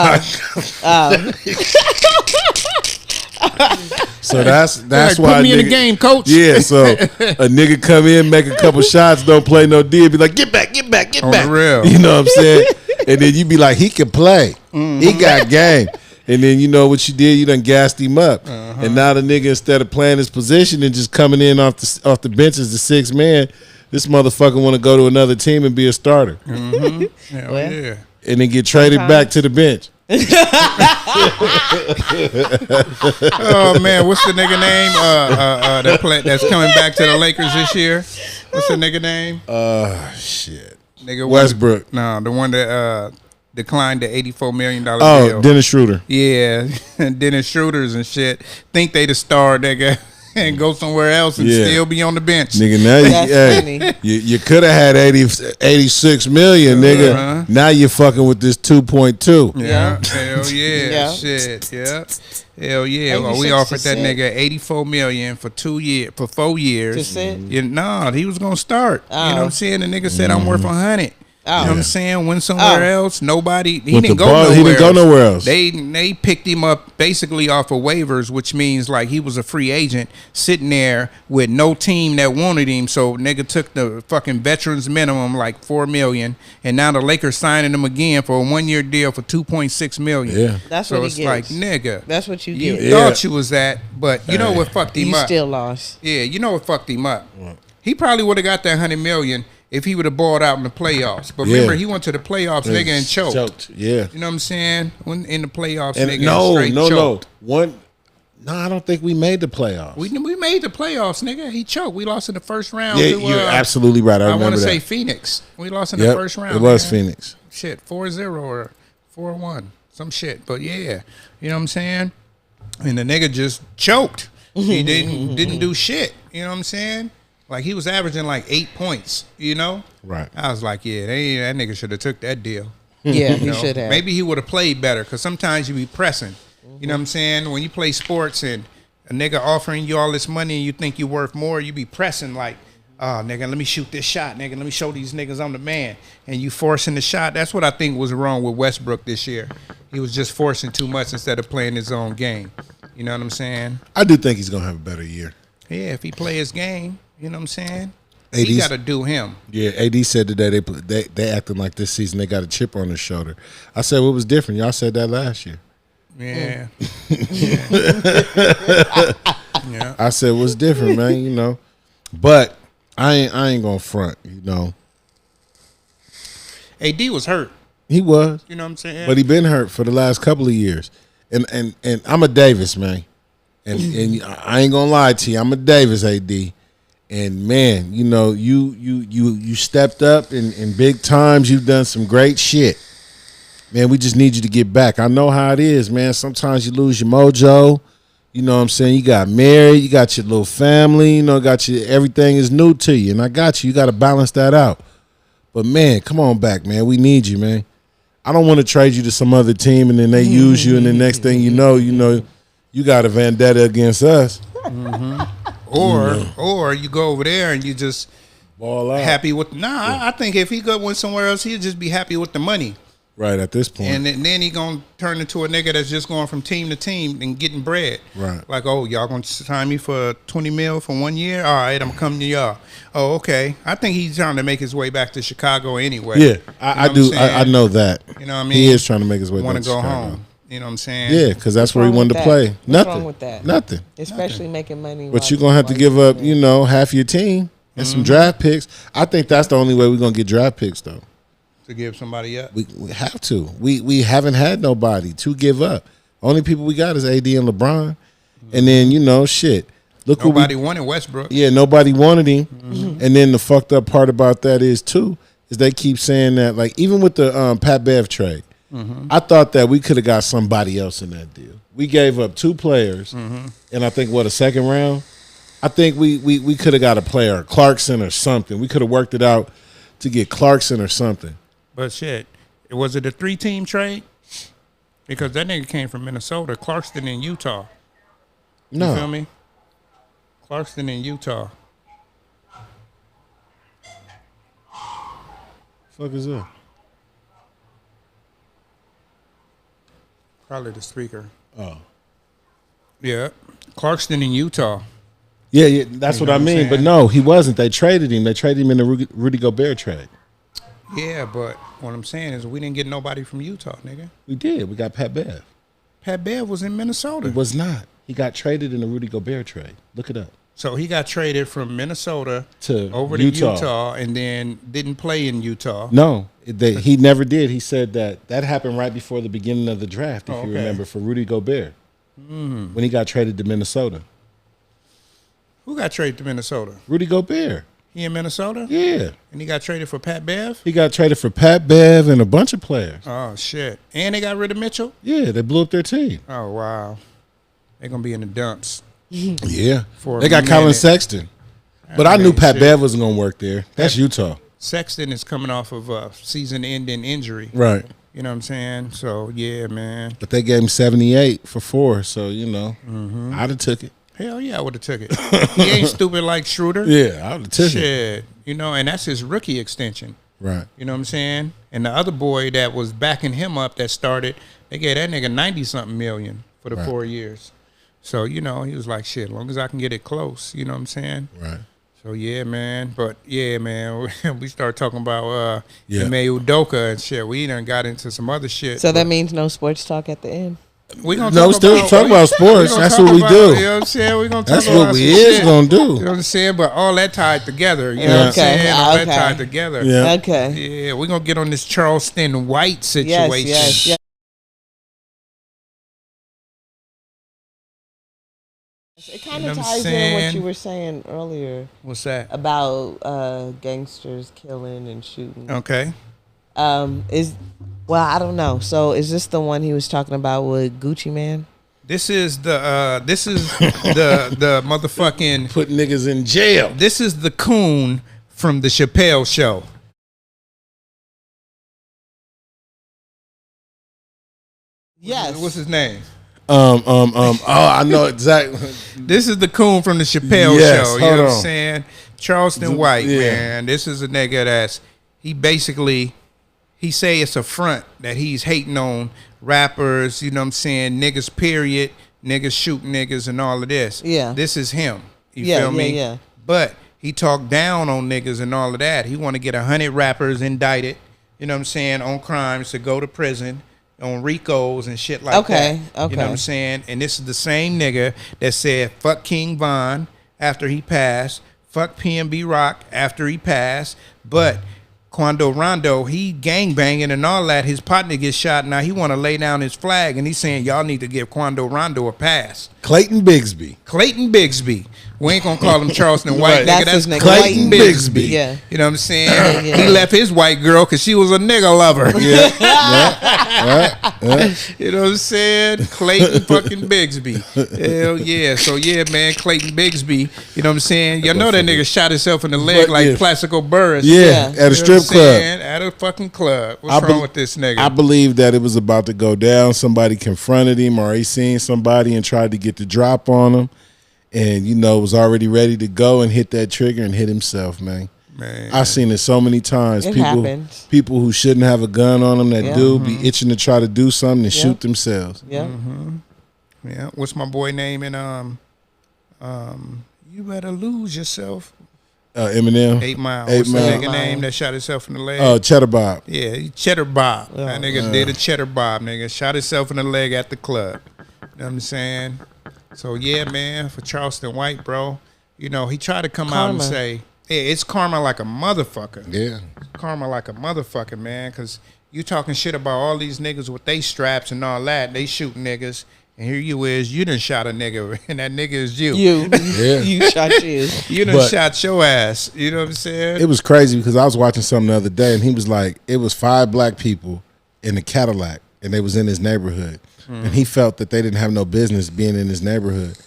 so that's Like, why put me in the nigga- game, coach. Yeah, so a nigga come in, make a couple shots, don't play no D, be like, get back. On the real. You know what I'm saying? And then you be like, he can play. He got game. And then you know what you did? You done gassed him up. And now the nigga, instead of playing his position and just coming in off the bench as the sixth man, this motherfucker want to go to another team and be a starter. Hell Well, yeah. And then get traded back to the bench. Oh man, what's the nigga name? That's coming back to the Lakers this year. What's the nigga name? Shit. Nigga Westbrook. No, the one that declined the $84 million deal. Oh, Dennis Schroeder. Yeah, Dennis Schroeder's and shit. Think they the star, nigga, and go somewhere else and Yeah. still be on the bench. Nigga, now That's funny. you could have had 86 million, nigga. Now you're fucking with this 2.2. Yeah, hell yeah, Yeah. shit, yeah, hell yeah. Well, we 86 offered to that sit. nigga $84 million for 4 years. To sit? Nah, he was gonna start. You know what Oh. I'm saying? The nigga said I'm worth 100. Oh. You know what I'm saying? Went somewhere else. Nobody. He With didn't the go ball, nowhere. he didn't go nowhere else. They picked him up basically off of waivers, which means like he was a free agent sitting there with no team that wanted him. So nigga took the fucking veterans minimum, like $4 million, and now the Lakers signing him again for a 1-year deal for $2.6 million. Yeah. That's So what it's he like, gets. nigga, That's what you you get. thought you was that, but you know what fucked him You up? still lost. Yeah, you know what fucked him up? He probably would have got that $100 million if he would have balled out in the playoffs. But remember, Yeah. he went to the playoffs, nigga, and choked. Yeah. You know what I'm saying? When in the playoffs, And nigga, no, straight no. choked. No, I don't think we made the playoffs. We made the playoffs, nigga. He choked. We lost in the first round. Yeah, to, you're absolutely right. I I want remember to say that. Phoenix. We lost in the Yep, first round. it was man. Phoenix. Shit, 4-0 or 4-1, some shit. But yeah, you know what I'm saying? And the nigga just choked. He didn't do shit. You know what I'm saying? Like he was averaging like 8 points. You know? Right. I was like, yeah, that nigga should have took that deal. Yeah, You he know? should have. Maybe he would have played better because sometimes you be pressing. You know what I'm saying? When you play sports and a nigga offering you all this money and you think you worth more, you be pressing like, oh, nigga, let me shoot this shot, nigga. Let me show these niggas I'm the man. And you forcing the shot. That's what I think was wrong with Westbrook this year. He was just forcing too much instead of playing his own game. You know what I'm saying? I do think he's gonna have a better year. Yeah, if he play his game, you know what I'm saying? AD's He got to do him. Yeah, AD said today they acting like this season they got a chip on their shoulder. I said what was different. Y'all said that last year. Yeah. Yeah. I said what's different, man. You know, but I ain't gonna front. You know, AD was hurt. he was, You know what I'm saying? but he been hurt for the last couple of years. And I'm a Davis man, and I ain't gonna lie to you. I'm a Davis AD, And man, you know, you stepped up in big times. You've done some great shit. Man, we just need you to get back. I know how it is, man. Sometimes you lose your mojo. You know what I'm saying? You got married, you got your little family, you know, everything is new to you. And I got you. You got to balance that out. But man, come on back, man. We need you, man. I don't want to trade you to some other team and then they use you and the next thing you know, you got a vendetta against us. Or you go over there and you just ball out. Happy with I think if he went somewhere else, he'd just be happy with the money. Right, at this point. And then he gonna turn into a nigga that's just going from team to team and getting bread. Right. Like, oh, y'all gonna sign me for 20 mil for 1 year? All right, I'm gonna come to y'all. Oh, okay. I think he's trying to make his way back to Chicago anyway. Yeah, I do. I know that. You know what I mean? He is trying to make his way Want back to to go Chicago. home. You know what I'm saying? Yeah, because that's where he wanted to play. What's Nothing wrong with that? Nothing. Especially making money. But you're going to have to give up, you know, half your team and some draft picks. I think that's the only way we're going to get draft picks, though. To give somebody up? We have to. We haven't had nobody to give up. Only people we got is AD and LeBron. And then, you know, shit. Look, nobody wanted Westbrook. Yeah, nobody wanted him. And then the fucked up part about that is, too, is they keep saying that, like, even with the Pat Bev trade, I thought that we could have got somebody else in that deal. We gave up 2 players, and I think, a second round? I think we could have got a player, Clarkson or something. We could have worked it out to get Clarkson or something. But shit, was it a 3-team trade? Because that nigga came from Minnesota, Clarkston in Utah. You feel me? Clarkston in Utah. Fuck is that? Probably the speaker. Oh. Yeah. Clarkston in Utah. Yeah, that's what I mean. But no, he wasn't. They traded him. They traded him in the Rudy Gobert trade. Yeah, but what I'm saying is we didn't get nobody from Utah, nigga. We did. We got Pat Bev. Pat Bev was in Minnesota. He was not. He got traded in the Rudy Gobert trade. Look it up. So he got traded from Minnesota over to Utah and then didn't play in Utah. No, he never did. He said that happened right before the beginning of the draft, if you remember, for Rudy Gobert. When he got traded to Minnesota. Who got traded to Minnesota? Rudy Gobert. He in Minnesota? Yeah. And he got traded for Pat Bev? He got traded for Pat Bev and a bunch of players. Oh, shit. And they got rid of Mitchell? Yeah, they blew up their team. Oh, wow. They're going to be in the dumps. Yeah. They got Colin Sexton. But I knew Pat Bev wasn't going to work there. That's Utah. Sexton is coming off of a season-ending injury. Right. You know what I'm saying? So, yeah, man. But they gave him 78 for 4, so, you know, I'd have took it. Hell yeah, I would have took it. He ain't stupid like Schroeder. Yeah, I would have took it. Shit. You know, and that's his rookie extension. Right. You know what I'm saying? And the other boy that was backing him up that started, they gave that nigga 90-something million for the 4 years. So, you know, he was like, shit, as long as I can get it close, you know what I'm saying? Right. So, yeah, man. But, yeah, man, we start talking about Ime Udoka and shit. We done got into some other shit. So that means no sports talk at the end? We gonna talk about sports. That's what we do. You know what I'm saying? We gonna talk That's about what we is gonna do. You know what I'm saying? But all that tied together. You know what I'm saying? All that tied together. Yeah. Okay. Yeah, we're gonna get on this Charleston White situation. Yes. It kind of ties in what you were saying earlier. What's that? About gangsters killing and shooting. Okay. Well, I don't know. So is this the one he was talking about with Gucci Man? This is the motherfucking put niggas in jail. This is the coon from the Chappelle Show. Yes. What's his name? Oh, I know exactly. This is the coon from the Chappelle Show. You know what I'm saying? Charleston White, man. This is a nigga he say it's a front that he's hating on rappers, you know what I'm saying, niggas period, niggas shoot niggas and all of this. Yeah. This is him. You feel me? Yeah. But he talked down on niggas and all of that. He want to get 100 rappers indicted, you know what I'm saying, on crimes to go to prison, on RICOs and shit like that. Okay. You know what I'm saying? And this is the same nigga that said fuck King Von after he passed, fuck PNB Rock after he passed, but Quando Rondo, he gangbanging and all that. His partner gets shot. Now he want to lay down his flag, and he's saying y'all need to give Quando Rondo a pass. Clayton Bigsby. We ain't gonna call him Charleston White, Right. nigga. That's That's his nigga. Clayton Clayton Bigsby. Bigsby. Yeah. You know what I'm saying? Yeah. He left his white girl because she was a nigga lover. You know what I'm saying? Clayton fucking Bigsby. Hell yeah. So yeah, man, Clayton Bigsby. You know what I'm saying? You know that nigga shot himself in the leg like Yeah. Plaxico Burress. Yeah, Yeah. at a You know what strip I'm club. saying? At a fucking club. What's wrong with this nigga? I believe that it was about to go down. Somebody confronted him, or he seen somebody and tried to get the drop on him, and was already ready to go and hit that trigger and hit himself, man. Man. I've seen it so many times. It happens. People who shouldn't have a gun on them that Yeah. do be itching to try to do something and shoot themselves. Yeah. Yeah. What's my boy name in You Better Lose Yourself? Eminem. 8 Mile. 8 What's Mile. the nigga name that shot himself in the leg? Oh, Cheddar Bob. Yeah, he Cheddar Bob. That nigga did a Cheddar Bob, nigga. Shot himself in the leg at the club. You know what I'm saying? So, yeah, man, for Charleston White, bro, he tried to come out and Karma. say, hey, it's karma like a motherfucker. Yeah. Karma like a motherfucker, man, because you talking shit about all these niggas with they straps and all that. They shoot niggas. And here you done shot a nigga, and that nigga is you. Yeah. You shot you. You done But- shot your ass. You know what I'm saying? It was crazy because I was watching something the other day, and he was like, it was 5 black people in a Cadillac, and they was in his neighborhood. And he felt that they didn't have no business being in his neighborhood.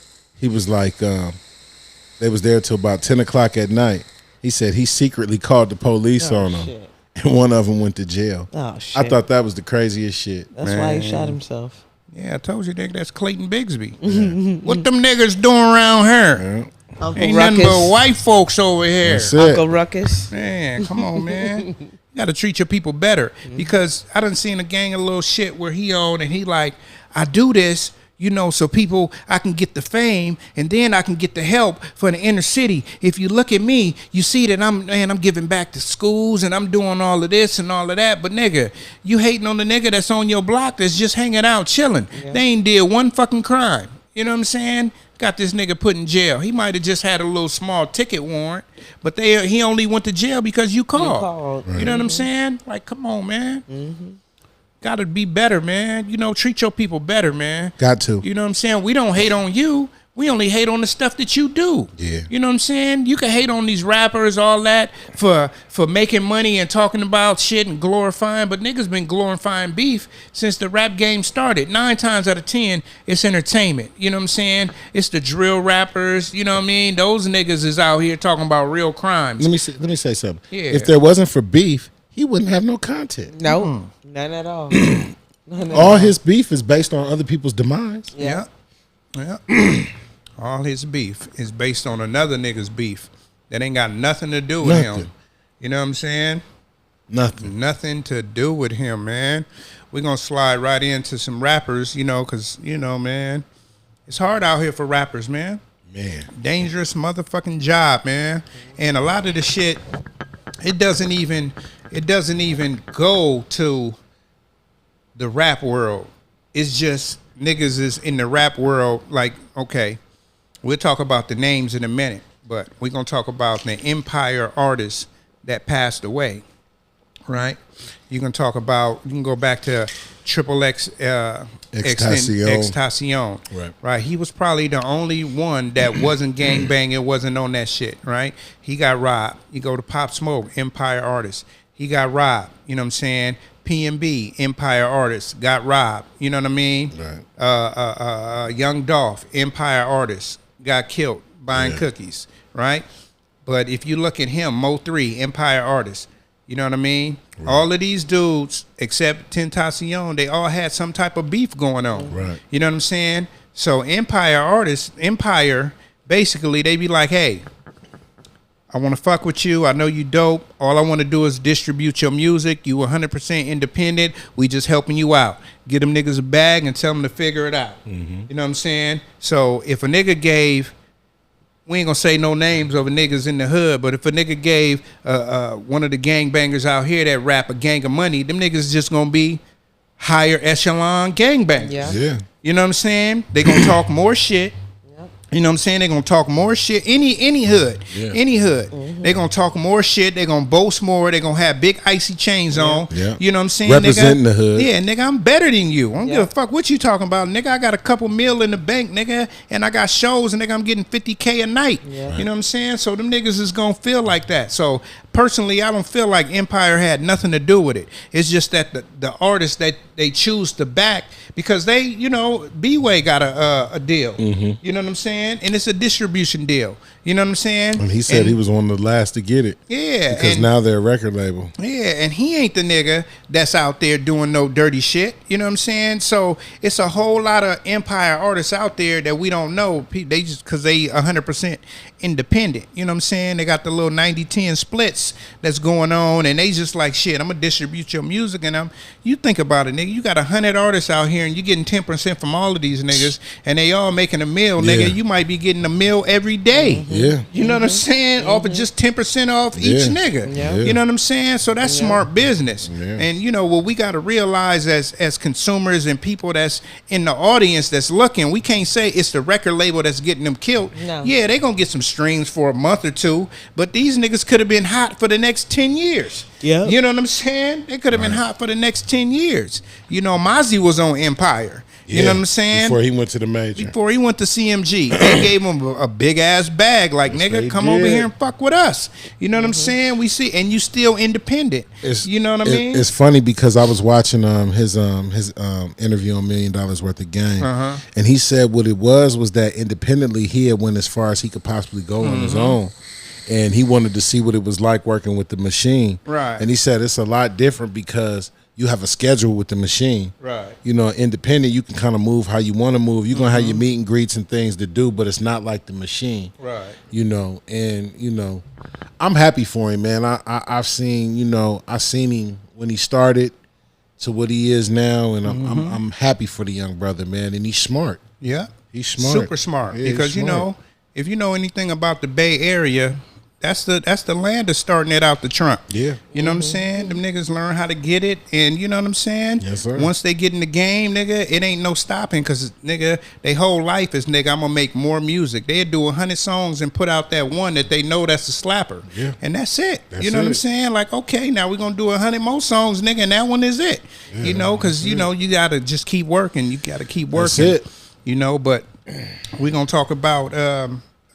He was like, they was there till about 10 o'clock at night. He said he secretly called the police on them, shit. and one of them went to jail. Oh shit. I thought that was the craziest shit. that's why he shot himself. Yeah, I told you, nigga, that's Clayton Bigsby. What them niggas doing around here? Uncle Ain't Ruckus. nothing but white folks over here. That's it. Uncle Ruckus. Man, come on, man. You got to treat your people better. Because I done seen a gang of little shit where he on and he like, I do this, so people, I can get the fame and then I can get the help for the inner city. If you look at me, you see that I'm giving back to schools and I'm doing all of this and all of that. But nigga, you hating on the nigga that's on your block that's just hanging out chilling. Yeah. They ain't did one fucking crime. You know what I'm saying? Got this nigga put in jail. He might have just had a little small ticket warrant, but he only went to jail because you called. You know what I'm saying? Like, come on, man. Got to be better, man. Treat your people better, man. Got to. You know what I'm saying? We don't hate on you. We only hate on the stuff that you do. Yeah. You know what I'm saying? You can hate on these rappers, all that, for making money and talking about shit and glorifying, but niggas been glorifying beef since the rap game started. 9 times out of 10, it's entertainment. You know what I'm saying? It's the drill rappers, you know what I mean? Those niggas is out here talking about real crimes. Let me say something. Yeah. If there wasn't for beef, he wouldn't have no content. No, none at all. None at All his beef is based on other people's demise. Yeah. All his beef is based on another nigga's beef that ain't got nothing to do with him. Nothing. You know what I'm saying? Nothing. Nothing to do with him, man. We're going to slide right into some rappers, because, man, it's hard out here for rappers, man. Man. Dangerous motherfucking job, man. And a lot of the shit, it doesn't even go to the rap world. It's just niggas is in the rap world like, okay, we'll talk about the names in a minute, but we're going to talk about the empire artists that passed away, right? You can go back to Triple X, Extacion. Right. He was probably the only one that wasn't gang banging, wasn't on that shit, right? He got robbed. You go to Pop Smoke, empire artist. He got robbed. You know what I'm saying? PNB, empire artist, got robbed. You know what I mean? Right. Young Dolph, empire artist, got killed buying cookies, right? But if you look at him, Mo 3, empire artist, you know what I mean? Right. All of these dudes, except Tentacion, they all had some type of beef going on. Right. You know what I'm saying? So empire artists, basically, they be like, hey, I want to fuck with you. I know you dope. All I want to do is distribute your music. You 100% independent. We just helping you out. Get them niggas a bag and tell them to figure it out. You know what I'm saying? So if a nigga gave, we ain't gonna say no names of niggas in the hood, but if a nigga gave one of the gangbangers out here that rap a gang of money, them niggas just gonna be higher echelon gangbangers. Yeah. Yeah. You know what I'm saying? They gonna talk more shit. You know what I'm saying? They're gonna talk more shit. Any hood. Any hood. They're gonna talk more shit. They're gonna boast more. They're gonna have big icy chains on. Yeah. You know what I'm saying? Representing nigga? the hood. Yeah, nigga, I'm better than you. I don't give a fuck what you talking about. Nigga, I got a couple mil in the bank, nigga, and I got shows, and nigga, I'm getting 50K a night. You know what I'm saying? So them niggas is gonna feel like that. So personally, I don't feel like Empire had nothing to do with it. It's just that the artists that they choose to back, because they, you know, B-Way got a deal. You know what I'm saying? And it's a distribution deal. You know what I'm saying? And he said he was one of the last to get it. Yeah. Because now they're a record label. Yeah, and he ain't the nigga that's out there doing no dirty shit. You know what I'm saying? So it's a whole lot of Empire artists out there that we don't know. They just, because they 100% independent. You know what I'm saying? They got the little 90-10 splits that's going on, and they just like, shit, I'm going to distribute your music. And you think about it, nigga. You got 100 artists out here, and you getting 10% from all of these niggas, and they all making a meal, nigga. You might be getting a meal every day. Yeah. You know what I'm saying? Off of just 10% off each nigga. You know what I'm saying? So that's smart business. And you know what we got to realize as consumers and people that's in the audience that's looking, we can't say it's the record label that's getting them killed. Yeah, they gonna get some streams for a month or two, but these niggas could have been hot for the next 10 years. You know what I'm saying? They could have been hot for the next 10 years. You know, Mozzie was on Empire. You know what I'm saying? Before he went to the major. Before he went to CMG. They gave him a big ass bag. Like, nigga, come over here and fuck with us. You know what I'm saying? We see, and you still independent. You know what I mean? It's funny because I was watching his interview on $1 Million Worth of Game. And he said what it was that independently he had went as far as he could possibly go on his own. And he wanted to see what it was like working with the machine. Right. And he said it's a lot different because you have a schedule with the machine. Right. You know, independent, you can kind of move how you want to move. You're going to have your meet and greets and things to do, but it's not like the machine. Right. You know, and, you know, I'm happy for him, man. I've seen, you know, I seen him when he started to what he is now, and I'm happy for the young brother, man. And he's smart. Yeah. He's smart. Super smart. Yeah, because, you know, if you know anything about the Bay Area, that's the land of starting it out the trunk. Yeah. You know what I'm saying? Them niggas learn how to get it, and you know what I'm saying? Yes, sir. Once they get in the game, nigga, it ain't no stopping, because, nigga, they whole life is, nigga, I'm going to make more music. They'll do 100 songs and put out that one that they know that's a slapper. Yeah. And that's it. You know what I'm saying? Like, okay, now we're going to do 100 more songs, nigga, and that one is it. Yeah, you know, because, you know, you got to just keep working. You got to keep working. That's it. You know, but we're going to talk about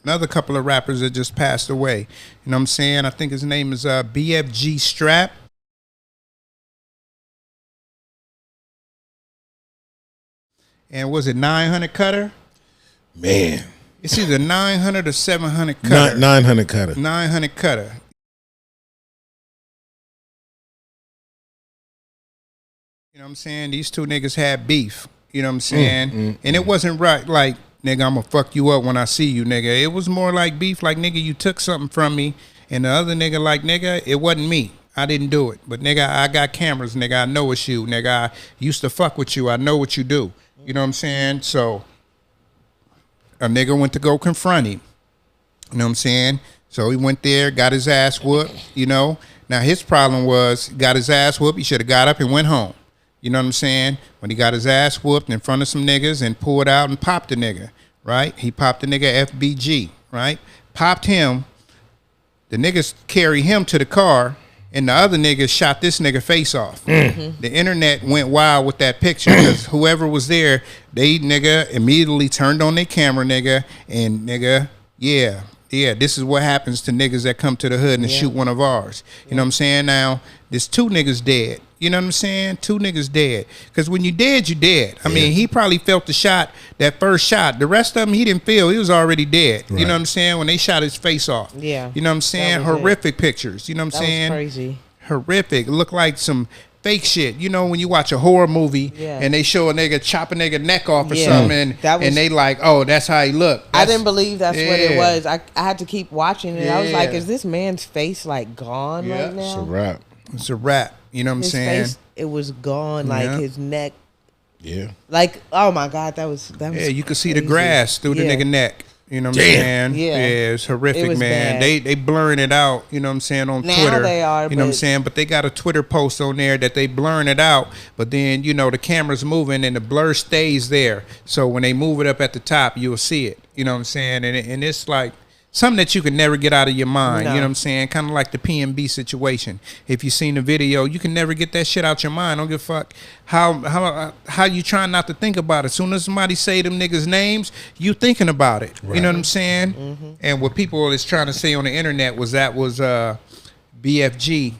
another couple of rappers that just passed away. You know what I'm saying? I think his name is BFG STRAAP. And was it 900 Cutter? Man. It's either 900 or 700 Cutter. 900 Cutter. 900 Cutter. You know what I'm saying? These two niggas had beef. You know what I'm saying? And it wasn't right, like, nigga, I'm gonna fuck you up when I see you, nigga. It was more like beef, like, nigga, you took something from me. And the other nigga, like, nigga, it wasn't me. I didn't do it. But, nigga, I got cameras, nigga. I know it's you. Nigga, I used to fuck with you. I know what you do. You know what I'm saying? So, a nigga went to go confront him. You know what I'm saying? So, he went there, got his ass whooped, you know. Now, his problem was, got his ass whooped. He should have got up and went home. You know what I'm saying? When he got his ass whooped in front of some niggas and pulled out and popped the nigga, right? He popped the nigga FBG, right? Popped him. The niggas carry him to the car, and the other niggas shot this nigga face off. The internet went wild with that picture because whoever was there, they, nigga, immediately turned on their camera, nigga, and nigga, yeah, this is what happens to niggas that come to the hood and shoot one of ours. You know what I'm saying? Now, there's two niggas dead. You know what I'm saying? Two niggas dead. Because when you dead, you dead. I mean, he probably felt the shot, that first shot. The rest of them, he didn't feel. He was already dead. Right. You know what I'm saying? When they shot his face off. Yeah. You know what I'm saying? Horrific pictures. You know what I'm saying? That was crazy. Horrific. It looked like some fake shit. You know, when you watch a horror movie and they show a nigga chop a nigga neck off or something, and they like, oh, that's how he looked. I didn't believe that's what it was. I had to keep watching it. I was like, is this man's face like gone right now? It's a wrap. It's a wrap. You know what I'm saying? Face, it was gone, like his neck. Yeah. Like, oh my God, that was. Yeah, you could see the grass through the nigga neck. You know what I'm saying? Yeah. It's horrific, It was man. bad. They blurring it out, you know what I'm saying, on Now Twitter. they are, you know what I'm but- saying? But they got a Twitter post on there that they blurring it out, but then, you know, the camera's moving and the blur stays there. So when they move it up at the top, you'll see it. You know what I'm saying? And it's like something that you can never get out of your mind. No. You know what I'm saying? Kind of like the PNB situation. If you seen the video, you can never get that shit out your mind. Don't give a fuck how you trying not to think about it. As soon as somebody say them niggas' names, you thinking about it. You know what I'm saying? Mm-hmm. And what people is trying to say on the internet was BFG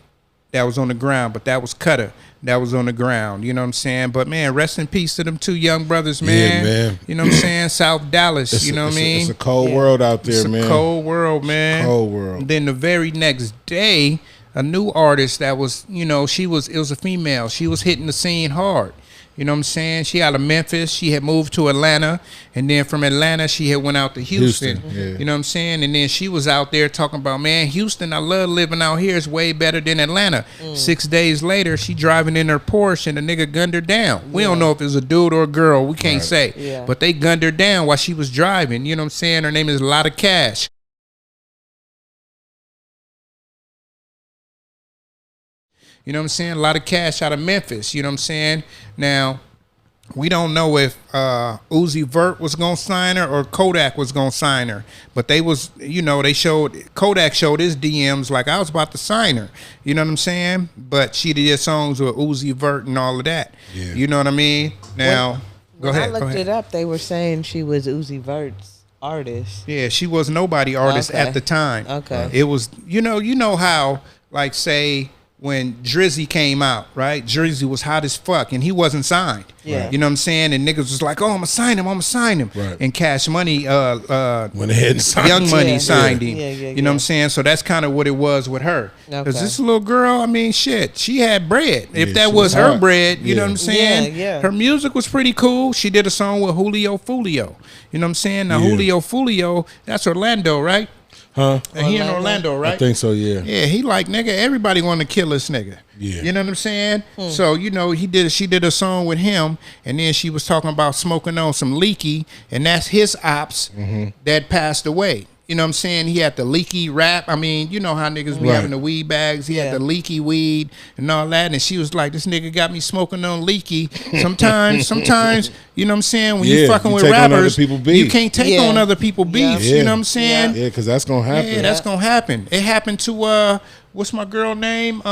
that was on the ground, but that was KUTTA that was on the ground. You know what I'm saying? But man, rest in peace to them two young brothers, man. Yeah, man. You know what I'm saying? South Dallas. You know what I mean? It's a cold world out there, It's man. a cold world, man. Cold world. Then the very next day, a new artist that was, you know, it was a female. She was hitting the scene hard. You know what I'm saying? She out of Memphis. She had moved to Atlanta. And then from Atlanta, she had went out to Houston. yeah. You know what I'm saying? And then she was out there talking about, man, Houston, I love living out here. It's way better than Atlanta. 6 days later, she driving in her Porsche and the nigga gunned her down. We don't know if it was a dude or a girl. We can't say. Yeah. But they gunned her down while she was driving. You know what I'm saying? Her name is Lotta Cash. You know what I'm saying? A lot of cash out of Memphis. You know what I'm saying? Now, we don't know if Uzi Vert was going to sign her or Kodak was going to sign her. But they was, you know, Kodak showed his DMs like I was about to sign her. You know what I'm saying? But she did songs with Uzi Vert and all of that. Yeah. You know what I mean? Now, go ahead. I looked it up. They were saying she was Uzi Vert's artist. Yeah, she was nobody artist Okay. at the time. Okay. It was, you know how, like, say, when Drizzy came out, right? Drizzy was hot as fuck, and he wasn't signed. Yeah. You know what I'm saying? And niggas was like, oh, I'm going to sign him. Right. And Cash Money, Went ahead and signed Young Money Yeah. signed him. Yeah, You know what I'm saying? So that's kind of what it was with her. Because Okay. this little girl, I mean, shit, she had bread. If Yeah, that she was was her hot. bread, you know Yeah. what I'm saying? Yeah. Her music was pretty cool. She did a song with Julio Fulio. You know what I'm saying? Now, Yeah. Julio Fulio, that's Orlando, right? Huh? He in Orlando, right? I think so, yeah. Yeah, he like, nigga, everybody want to kill this nigga. Yeah. You know what I'm saying? So, you know, she did a song with him, and then she was talking about smoking on some leaky, and that's his ops that passed away. You know what I'm saying? He had the leaky rap. I mean, you know how niggas be Right. having the weed bags. He Yeah. had the leaky weed and all that. And she was like, this nigga got me smoking on leaky. Sometimes, you know what I'm saying? When Yeah, you fucking you with take on other rappers, people's you beef. can't take Yeah. on other people's beefs. Yeah. You know what I'm saying? Yeah, because that's going to happen. Yeah, that's gonna happen. It happened to what's my girl name?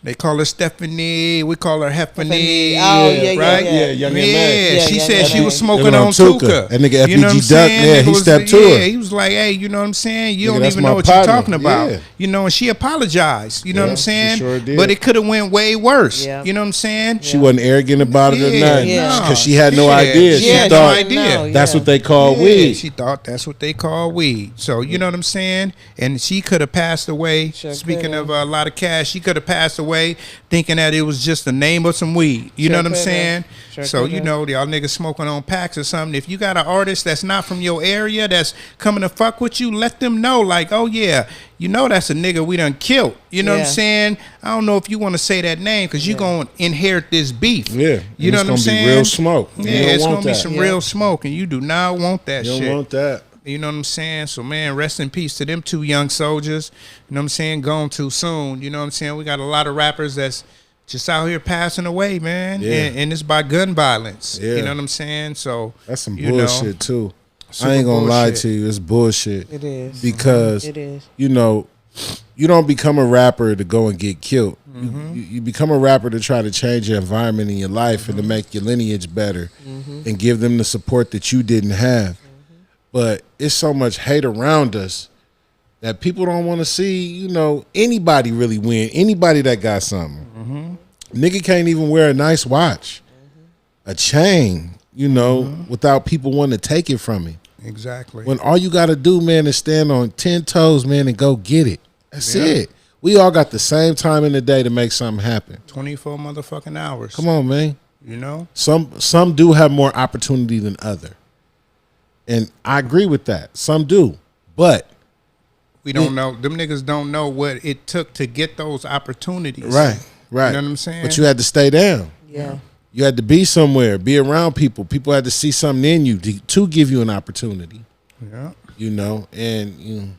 They call her Stephanie. We call her Heffany. Oh, yeah, right? yeah. Young Yeah, M.A. she Young said she M.A. was smoking They went on on Tuka. Tuka. That nigga You know what I'm FBG Duck, saying? yeah, Nigga he was- stepped to yeah, her. he was like, hey, you know what I'm saying? You Nigga, don't that's even my know what partner. you're talking about. Yeah. You know, and she apologized. You know what Yeah, I'm she saying? sure did. But it could have went way worse. Yeah. You know what I'm saying? She wasn't arrogant about it or Yeah, nothing. yeah. Because she had no Yeah. idea. She She had no thought idea. that's what they call Yeah, weed. she thought that's what they call weed. So you know what I'm saying? And she could have passed away. Sure Speaking coulda. of a lot of cash, she could have passed away thinking that it was just the name of some weed. You Sure know what I'm coulda. saying? Sure So you coulda. know, y'all niggas smoking on packs or something. If you got an artist that's not from your area that's coming to fuck with you, let them know like, oh yeah, you know that's a nigga we done killed. You know what I'm Yeah. saying? I don't know if you want to say that name because you're gonna inherit this beef. Yeah. You And know it's what I'm gonna be saying? real smoke. You Yeah, don't it's want gonna be that. some Yeah. real smoke, and you do not want that You shit. don't want that. You know what I'm saying? So, man, rest in peace to them two young soldiers. You know what I'm saying? Gone too soon. You know what I'm saying? We got a lot of rappers that's just out here passing away, man. Yeah. And it's by gun violence. Yeah. You know what I'm saying? So, That's some you know, bullshit, too. super I ain't going to lie bullshit. to you. It's bullshit. It is. Because, It is. you know, you don't become a rapper to go and get killed. You become a rapper to try to change your environment in your life and to make your lineage better and give them the support that you didn't have. But it's so much hate around us that people don't want to see, you know, anybody really win. Anybody that got something. Nigga can't even wear a nice watch, a chain, you know, without people wanting to take it from him. Exactly. When all you got to do, man, is stand on 10 toes, man, and go get it. That's Yeah. it. We all got the same time in the day to make something happen. 24 motherfucking hours. Come on, man. You know? Some do have more opportunity than other. And I agree with that. Some do. But We don't know. Them niggas don't know what it took to get those opportunities. right. You know what I'm saying? But you had to stay down. Yeah. You had to be somewhere, be around people. People had to see something in you to give you an opportunity. Yeah. You know, and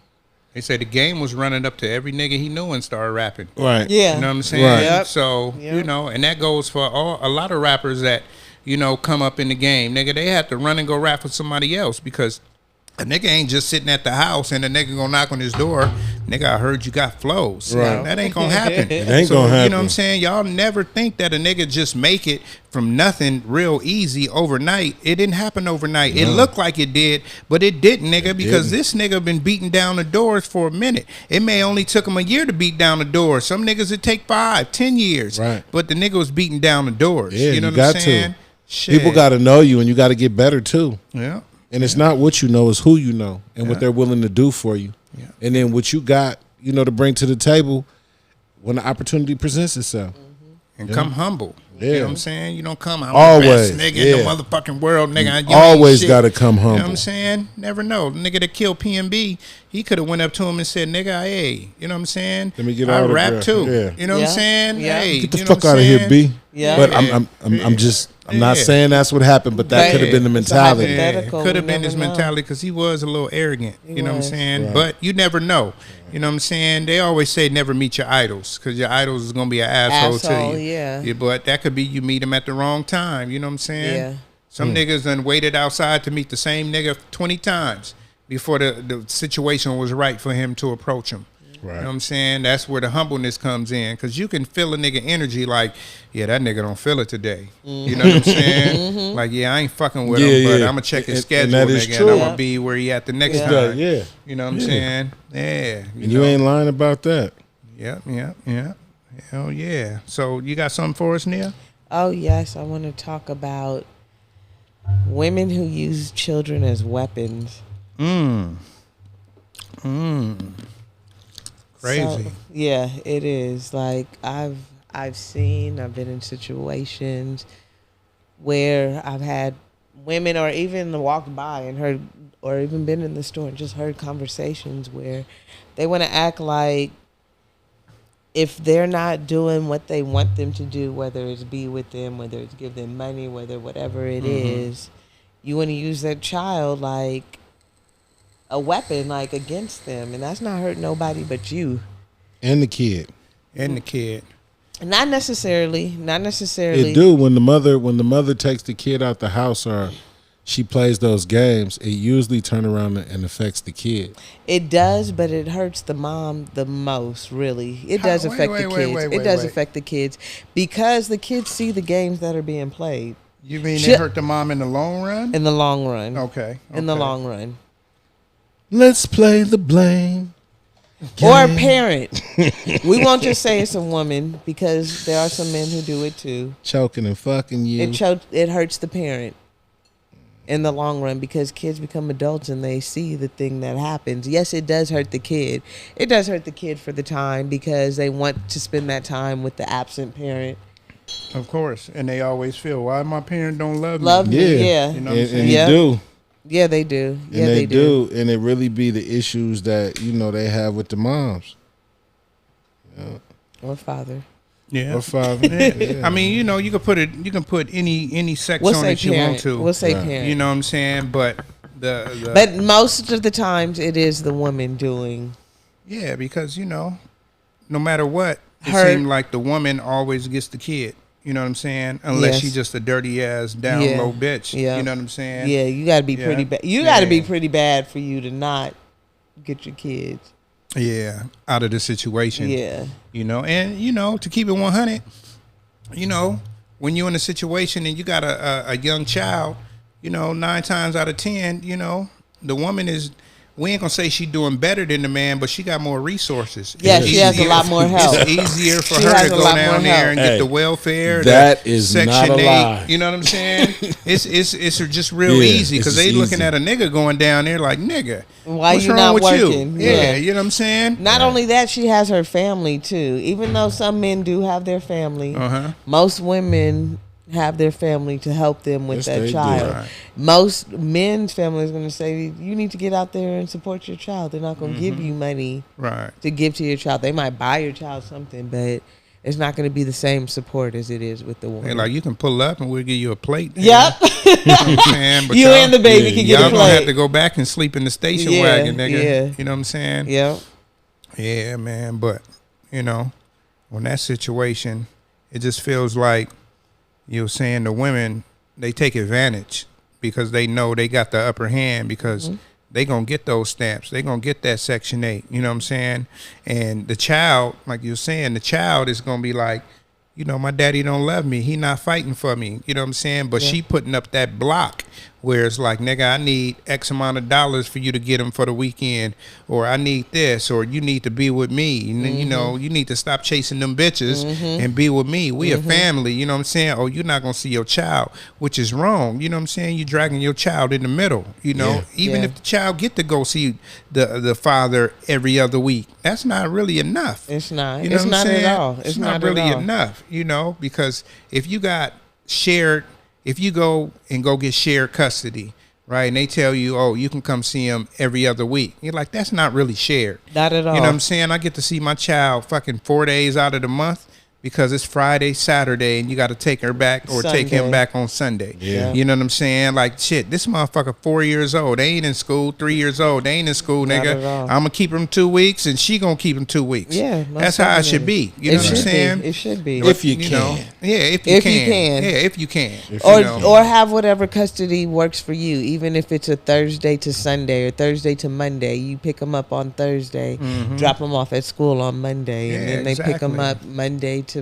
They say the game was running up to every nigga he knew and started rapping. right. Yeah. You know what I'm saying? Right. Yep. So, Yep. you know, and that goes for a lot of rappers that, you know, come up in the game. Nigga, they have to run and go rap with somebody else because a nigga ain't just sitting at the house and a nigga gonna knock on his door. Nigga, I heard you got flows. Right. That ain't gonna happen. It ain't gonna happen. You know what I'm saying? Y'all never think that a nigga just make it from nothing real easy overnight. It didn't happen overnight. It looked like it did, but it didn't, nigga, because this nigga been beating down the doors for a minute. It may only took him a year to beat down the doors. Some niggas it take 5, 10 years. Right. But the nigga was beating down the doors. Yeah, you know you what I'm got saying? to. Shit. People got to know you, and you got to get better too. Yeah. And it's not what you know, it's who you know and what they're willing to do for you. Yeah. And then what you got, you know, to bring to the table when the opportunity presents itself. And come humble. You Yeah. know what I'm saying? You don't come I'm Always, the best nigga in the yeah. motherfucking world, nigga. You Always ain't shit. gotta come You know what humble. I'm saying? Never know. The nigga that killed PNB, he could have went up to him and said, nigga, hey, you know what I'm saying? Let me get I an rap autograph. too. Yeah. You know what Yeah. I'm saying? Yeah. Hey, Get the you know fuck what out of I'm here, saying? B. Yeah. But I'm not Yeah. saying that's what happened, but that Right. could have been the It's a mentality. hypothetical. Could have We been never his know. mentality because he was a little arrogant. He You know what I'm was. saying? Right. But you never know. You know what I'm saying? They always say never meet your idols because your idols is going to be an asshole Asshole, to you. yeah. But that could be you meet him at the wrong time. You know what I'm saying? Yeah. Some niggas done waited outside to meet the same nigga 20 times before the situation was right for him to approach him. Right. You know what I'm saying? That's where the humbleness comes in. Because you can feel a nigga energy like, yeah, that nigga don't feel it today. You know what I'm saying? Like, yeah, I ain't fucking with him, but I'm going to check his And schedule, that is nigga, true. and I'm going to be where he at the next Yeah. time. Yeah. You know what I'm saying? Yeah. And you ain't lying about that. Yeah. Hell yeah. So you got something for us, Nia? Oh, yes. I want to talk about women who use children as weapons. Crazy. So, yeah, it is. Like I've been in situations where I've had women or even walked by and heard, or even been in the store and just heard conversations where they want to act like if they're not doing what they want them to do, whether it's be with them, whether it's give them money, whatever it is, you want to use that child like a weapon, like against them, and that's not hurt nobody but you. And the kid. And the kid. Not necessarily. It do when the mother takes the kid out the house or she plays those games, it usually turn around and affects the kid. It does, but it hurts the mom the most, really. It does affect the kids. It does affect the kids because the kids see the games that are being played. You mean it hurt the mom in the long run? In the long run. Okay. In the long run. Let's play the blame game. Or a parent. We won't just say it's a woman because there are some men who do it too. Choking and fucking you. It hurts the parent in the long run because kids become adults and they see the thing that happens. Yes, it does hurt the kid. It does hurt the kid for the time because they want to spend that time with the absent parent. Of course. And they always feel, why my parent don't love me? Love me, yeah. You know what I'm and saying? Yeah. they do. Yeah, they do. And Yeah, they do. And it really be the issues that, they have with the moms. Or father. Yeah. Or father. Yeah. I mean, you can put it. You can put any sex We'll on say it you want parent. to. We'll say Right. parent. You know what I'm saying? But the But most of the times it is the woman doing. yeah, because no matter what, it Her- seems like the woman always gets the kid. You know what I'm saying? Unless Yes. she's just a dirty ass down Yeah. low bitch. Yeah. You know what I'm saying? Yeah, you got to be Yeah. pretty bad. You got to be Yeah. pretty bad for you to not get your kids. Yeah. Out of the situation. Yeah. And to keep it 100, when you're in a situation and you got a young child, 9 times out of 10, the woman is. We ain't gonna say she doing better than the man, but she got more resources. Yeah, It's she has a lot more help. It's easier for She her has to a go lot down more there help. and get Hey, the welfare. that the is Section not a 8, lie. You know what I'm saying? It's just real Yeah, easy because it's they just looking easy. at a nigga going down there like, nigga, Why what's you wrong not with working? you? Yeah. You know what I'm saying? Not only that, she has her family too. Even though some men do have their family, most women have their family to help them with Yes, that they do. child. Right. Most men's family is going to say, you need to get out there and support your child. They're not going to give you money Right. to give to your child. They might buy your child something, but it's not going to be the same support as it is with the woman. Hey, like you can pull up and we'll give you a plate. Yep. You know what I'm saying? But You y'all- and the baby can get a Y'all plate. gonna have to go back and sleep in the station wagon, nigga. Yeah. You know what I'm saying? Yep. Yeah, man. But you know, when that situation, it just feels like you're saying the women, they take advantage because they know they got the upper hand because they gonna get those stamps. They gonna get that Section 8. You know what I'm saying? And the child, like you're saying, the child is gonna be like, you know, my daddy don't love me. He not fighting for me. You know what I'm saying? But she putting up that block where it's like, nigga, I need X amount of dollars for you to get them for the weekend, or I need this, or you need to be with me. And then, you know, you need to stop chasing them bitches and be with me. We a family. You know what I'm saying? Oh, you're not going to see your child, which is wrong. You know what I'm saying? You're dragging your child in the middle. You know, even if the child get to go see the father every other week, that's not really enough. It's not. You know It's what I'm not saying? at all. It's not really enough, you know, because if you got shared, if you go get shared custody, right, and they tell you, oh, you can come see him every other week, you're like, that's not really shared. Not at all. You know what I'm saying? I get to see my child fucking 4 days out of the month because it's Friday, Saturday, and you got to take her back or take him Sunday. back on Sunday. Yeah. You know what I'm saying? Like, shit, this motherfucker 4 years old. They ain't in school. 3 years old. They ain't in school, Not nigga. at all. I'm going to keep him 2 weeks, and she going to keep him 2 weeks. Yeah, That's how it should be. You know what I'm saying? It should be. If you know, can. yeah, if you If you can. can. Yeah, if you can. Or You know. or have whatever custody works for you, even if it's a Thursday to Sunday or Thursday to Monday. You pick them up on Thursday, drop them off at school on Monday, and Yeah, then they pick them exactly. up Monday to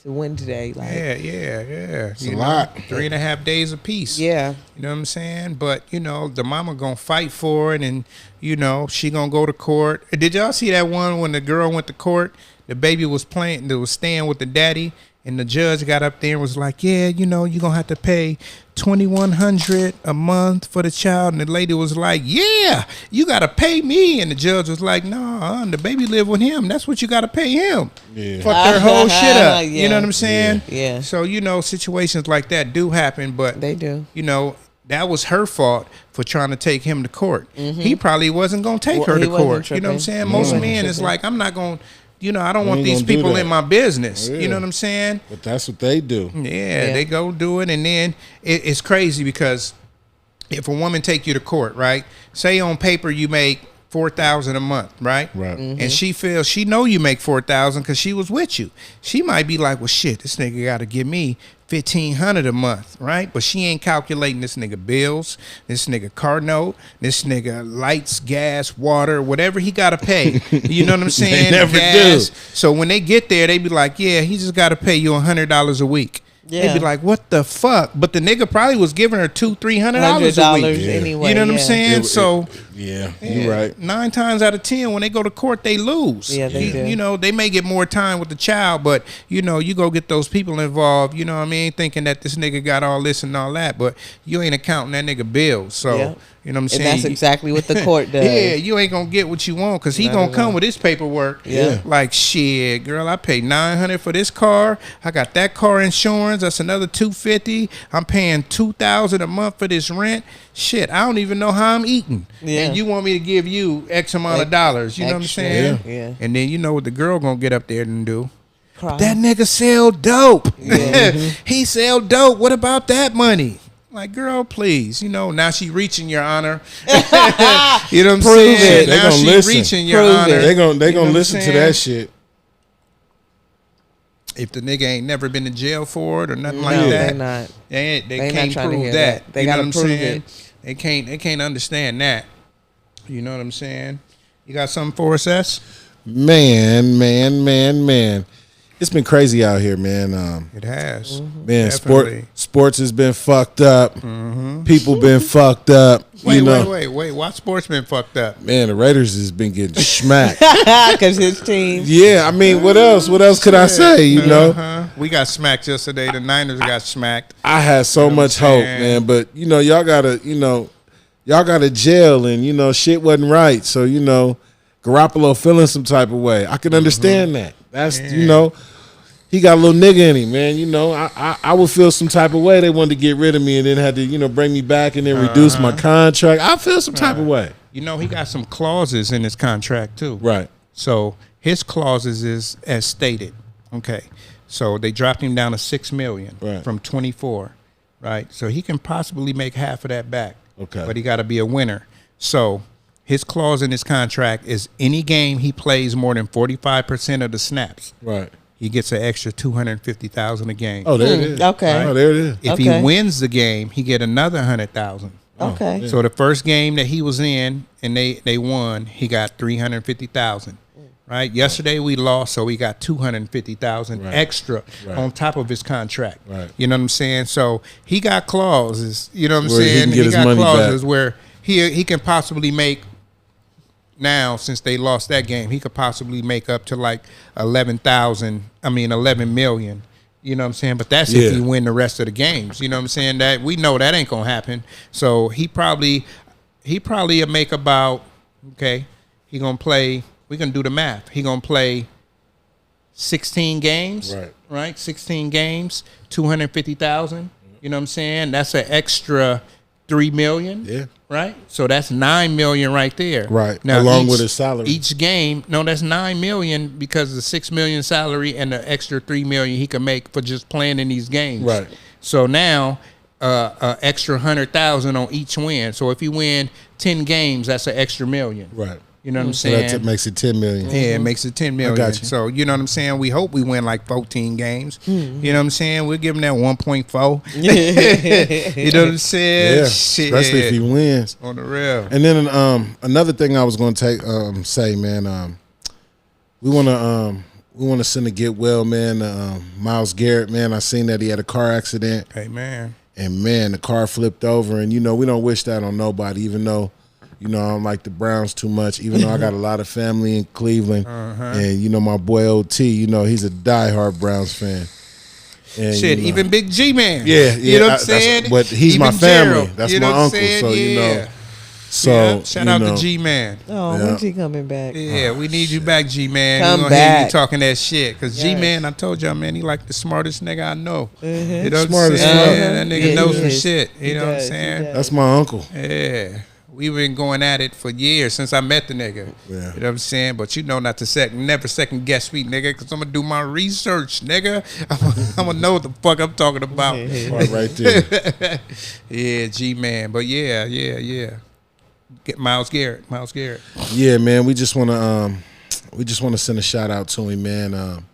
Wednesday. Like, Yeah. It's a lot. 3.5 days apiece. yeah. You know what I'm saying? But, you know, the mama gonna fight for it, and, you know, she gonna go to court. Did y'all see that one when the girl went to court? The baby was staying with the daddy, and the judge got up there and was like, yeah, you know, you're gonna have to pay $2,100 a month for the child. And the lady was like, yeah, you gotta pay me. And the judge was like, no, the baby live with him. That's what you gotta pay him. Yeah. Fuck their whole shit up. Yeah. You know what I'm saying? Yeah. So, you know, situations like that do happen, but They do. you know, that was her fault for trying to take him to court. He probably wasn't going to take her Well, to he wasn't court. You know what I'm tripping. saying? He Most wasn't men is tripping. like, I'm not going to, you know, I don't We want ain't these gonna do people that. in my business. Yeah. You know what I'm saying? But that's what they do. Yeah, they go do it. And then it's crazy because if a woman take you to court, right? Say on paper you make $4,000 a month, right? Right. And she feels she know you make $4,000 because she was with you. She might be like, well, shit, this nigga got to give me $1,500 a month, right? But she ain't calculating this nigga bills, this nigga car note, this nigga lights, gas, water, whatever he got to pay. You know what I'm saying? never Gas. do. So when they get there, they be like, yeah, he just got to pay you $100 a week. Yeah. They be like, what the fuck? But the nigga probably was giving her $200-$300 a $100 week. anyway. You know what I'm yeah. saying? So Yeah, you're right. 9 times out of 10, when they go to court, they lose. Yeah, they do. You know, they may get more time with the child, but you know, you go get those people involved. You know what I mean? Thinking that this nigga got all this and all that, but you ain't accounting that nigga bills. So Yeah. you know what I'm And saying? that's exactly what the court does. Yeah, you ain't gonna get what you want because he Not gonna at come all. with his paperwork. Yeah. Like shit, girl, I paid $900 for this car. I got that car insurance. That's another $250. I'm paying $2,000 a month for this rent. Shit, I don't even know how I'm eating. Yeah. And you want me to give you X amount of dollars. You know what I'm Extra. saying? Yeah. And then you know what the girl gonna get up there and do? Cry. That nigga sell dope. He sell dope. What about that money? Like, girl, please. You know, now she reaching, Your Honor. You know what I'm Prove saying? it. They Now gonna she listen. reaching, Your Prove it. Honor. They gonna You know what I'm listen to saying? that shit. If the nigga ain't never been to jail for it or nothing No, like they're that, not. they They not can't trying to prove hear that. that. They You know gotta what I'm prove saying? it. They can't understand that. You know what I'm saying? You got something for us, S? Man. It's been crazy out here, man. It has. Man, Definitely. sports has been fucked up. People been fucked up. Wait, you know, wait. Why sports been fucked up? man, the Raiders has been getting smacked. Because his team. Yeah, I mean, what else? What else could I say? You know, Uh-huh. We got smacked yesterday. The Niners got smacked. I had so much what I'm hope, saying? man, but you know, y'all gotta jail, and you know, shit wasn't right. So you know, Garoppolo feeling some type of way. I can understand that. That's you know, he got a little nigga in him, man. You know, I would feel some type of way. They wanted to get rid of me and then had to, you know, bring me back and then reduce my contract. I feel some type of way. You know, he got some clauses in his contract too. Right. So his clauses is as stated. Okay, so they dropped him down to $6 million Right. from 24, right? So he can possibly make half of that back. Okay. But he got to be a winner. So his clause in his contract is any game he plays more than 45% of the snaps, Right. he gets an extra $250,000 a game. Oh, there it is. Okay. Oh, there it is. If Okay. he wins the game, he get another $100,000. Okay. So the first game that he was in and they won, he got $350,000. Right. Yesterday we lost, so he got $250,000 Right. extra Right. on top of his contract. Right. You know what I'm saying? So he got clauses. You know what I'm Where he saying? can get his got money clauses back. where he can possibly make. Now, since they lost that game, he could possibly make up to like 11 million. You know what I'm saying? But that's if Yeah. he win the rest of the games. You know what I'm saying? That we know that ain't gonna happen. So he probably will make about, okay, he gonna play, we gonna do the math. He gonna play 16 games. Right? 16 games, 250,000. You know what I'm saying? That's an extra 3 million. Yeah. Right? So that's 9 million right there. Right. Along with his salary. Each game, no, that's 9 million because of the 6 million salary and the extra 3 million he can make for just playing in these games. Right. So now extra 100,000 on each win. So if you win 10 games, that's an extra million. Right. You know what I'm So saying? that makes it 10 million. Yeah, it makes it 10 million. got you. So, you know what I'm saying? We hope we win like 14 games. You know what I'm saying? We're giving that 1.4. You know what I'm saying? Yeah. Shit. Especially if he wins. On the real. And then another thing I was going to say, man, we want to send a get well, man. Miles Garrett, man. I seen that he had a car accident, Hey, man. and man, the car flipped over. And we don't wish that on nobody, even though. I don't like the Browns too much, even though I got a lot of family in Cleveland. And, my boy OT, he's a diehard Browns fan. And, Shit, even Big G Man. Yeah, You know what I'm that's- saying? but he's Even my family. Gerald, That's you know my what I'm uncle, saying? so, Yeah. So, Yeah, shout out to G Man. Oh, Yeah. when's he coming back? Yeah, we need you back, G Man. Come We gonna hear you back. talking that shit. Because G Yes. Man, I told y'all, man, he like the smartest nigga I know. You know what Smart I'm as saying? fuck. That nigga Yeah, knows he some is. shit. You He know what I'm does, he saying? does. that's my uncle. Yeah. We've been going at it for years since I met the nigga. Yeah. You know what I'm saying? But not to never second guess me, nigga, because I'm going to do my research, nigga. I'm going to know what the fuck I'm talking about. Part right there. Yeah, G-Man. But yeah. Get Miles Garrett. Yeah, man. We just want to send a shout out to him, man.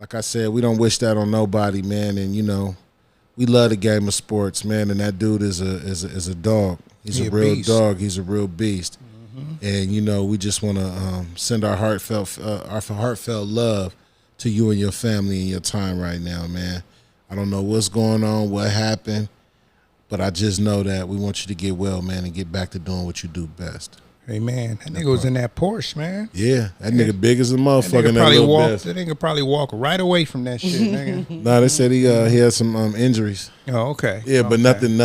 Like I said, we don't wish that on nobody, man. And we love the game of sports, man. And that dude is a dog. He's He a a real beast. dog. He's a real beast. And we just want to send our heartfelt love to you and your family in your time right now, man. I don't know what's going on, what happened, but I just know that we want you to get well, man, and get back to doing what you do best. Hey, man. That nigga was in that Porsche, man. Yeah, that nigga big as a That motherfucker. nigga probably little walk. best. That nigga probably walk right away from that shit, nigga. No, they said he had some injuries. Oh, okay. Yeah, but Okay. nothing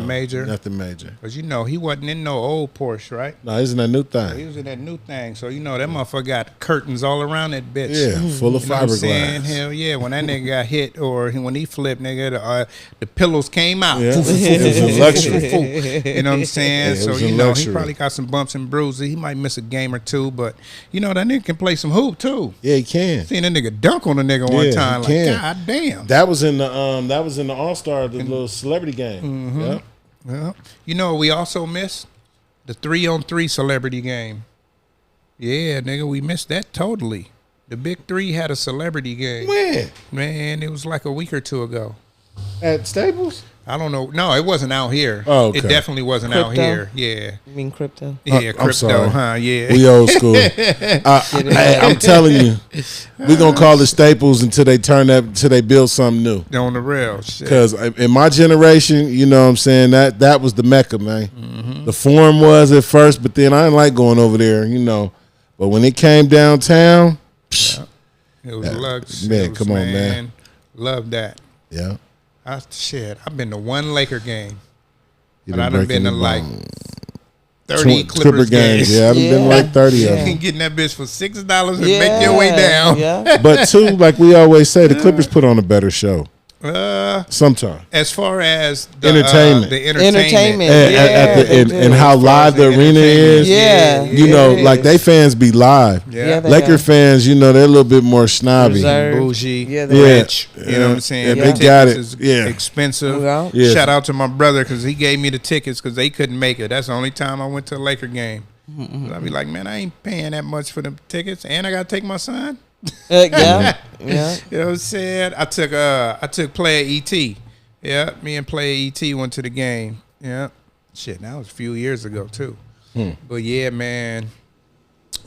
major? Nothing major. Cause he wasn't in no old Porsche, right? No, isn't that new He thing? was in that new thing, so that motherfucker got curtains all around that bitch. Yeah, full of You know what I'm saying? fiberglass. Hell yeah! When that nigga got hit or when he flipped, nigga, the pillows came out. Yeah, it was a luxury. You know what I'm saying? Yeah, it so was a he luxury. probably got some bumps and bruises. He might miss a game or two, but that nigga can play some hoop too. Yeah, he can. Seen that nigga dunk on a nigga one Yeah, time. he Like, can. god damn. That was in the All-Star, the little celebrity game. Yep. Well, what we also missed? The 3-on-3 celebrity game. Yeah, nigga, we missed that totally. The Big Three had a celebrity game. When? Man, it was like a week or two ago. At Staples? I don't know. No, it wasn't out here. Oh, okay. It definitely wasn't out Crypto? here. Yeah. You mean crypto? Yeah, I'm crypto, sorry. huh? Yeah. We old school. I'm telling you, we gonna call it Staples until they build something new. On the real shit. Because in my generation, you know what I'm saying, that was the Mecca, man. Mm-hmm. The Forum was at first, but then I didn't like going over there, But when it came downtown, psh, It was luxe. man, It was, come on, man. Love that. yeah. I've been to one Laker game. You've But I done breaking been to the like bone. 30 Clippers games. Yeah, I've been like 30 of You them. can get in that bitch for $6 and make your way down. Yeah. But too, like we always say, the Clippers put on a better show. Sometime. As far as the Entertainment. the entertainment. And how live the arena is. Yeah. You know, like they fans be live. Yeah. they Laker are. fans, you know, they're a little bit more snobby. Reserved. Bougie, Yeah, rich, you know what I'm saying? Yeah, The they got tickets it. is Yeah. expensive. Yeah. Yeah. Shout out to my brother because he gave me the tickets because they couldn't make it. That's the only time I went to a Laker game. I'd be like, man, I ain't paying that much for the tickets, and I gotta take my son. Yeah. You know what I'm saying? I took Player ET. Yeah, me and Player ET went to the game. Yeah, shit, that was a few years ago too. But yeah, man.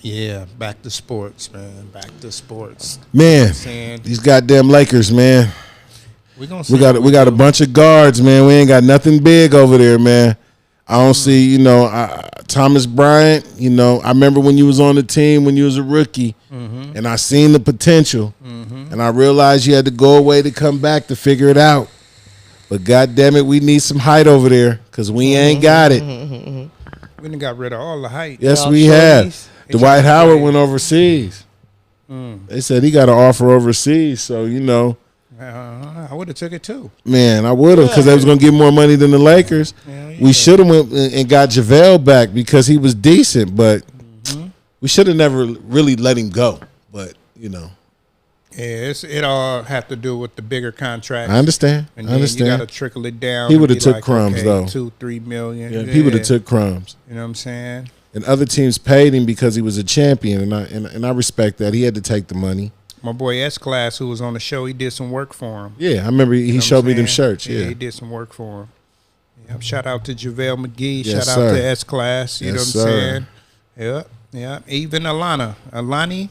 Yeah, back to sports, man. Back to sports. Man, Saying these goddamn Lakers, man. we gonna see We got what we got a do. bunch of guards, man. We ain't got nothing big over there, man. I don't see, you know, Thomas Bryant. You know, I remember when you was on the team when you was a rookie, and I seen the potential, and I realized you had to go away to come back to figure it out. But goddamn it, we need some height over there because we ain't got it. We done got rid of all the height. Yes, Y'all we have. shorties. Dwight Howard went overseas. They said he got an offer overseas, so you know. I would have took it too. Man, I would have because they was gonna get more money than the Lakers. Yeah, yeah. We should have went and got JaVale back because he was decent, but we should have never really let him go. But you know, Yeah, it all have to do with the bigger contract. I understand. And I then understand. you got to trickle it down. He and woulda be took like, crumbs, okay, though. 2-3 million. Yeah, he would have took crumbs, You know what I'm saying? and other teams paid him because he was a champion, and I respect that. He had to take the money. My boy S Class, who was on the show, he did some work for him. Yeah, I remember he You know showed what me I'm them saying? shirts. Yeah, he did some work for him. Yeah, shout out to JaVale McGee. Yes, shout sir. out to S Class. You Yes, know what sir. I'm saying? Yeah, yeah. Even Alana, I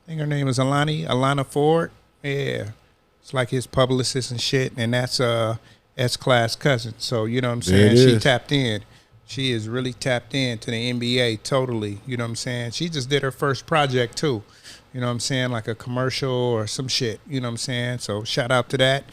think her name is Alana Ford. Yeah, it's like his publicist and shit, and that's S Class cousin. So you know what I'm There saying? it She is. tapped in. She is really tapped into the NBA totally. You know what I'm saying? She just did her first project too. You know what I'm saying? Like a commercial or some shit. You know what I'm saying? So shout out to that.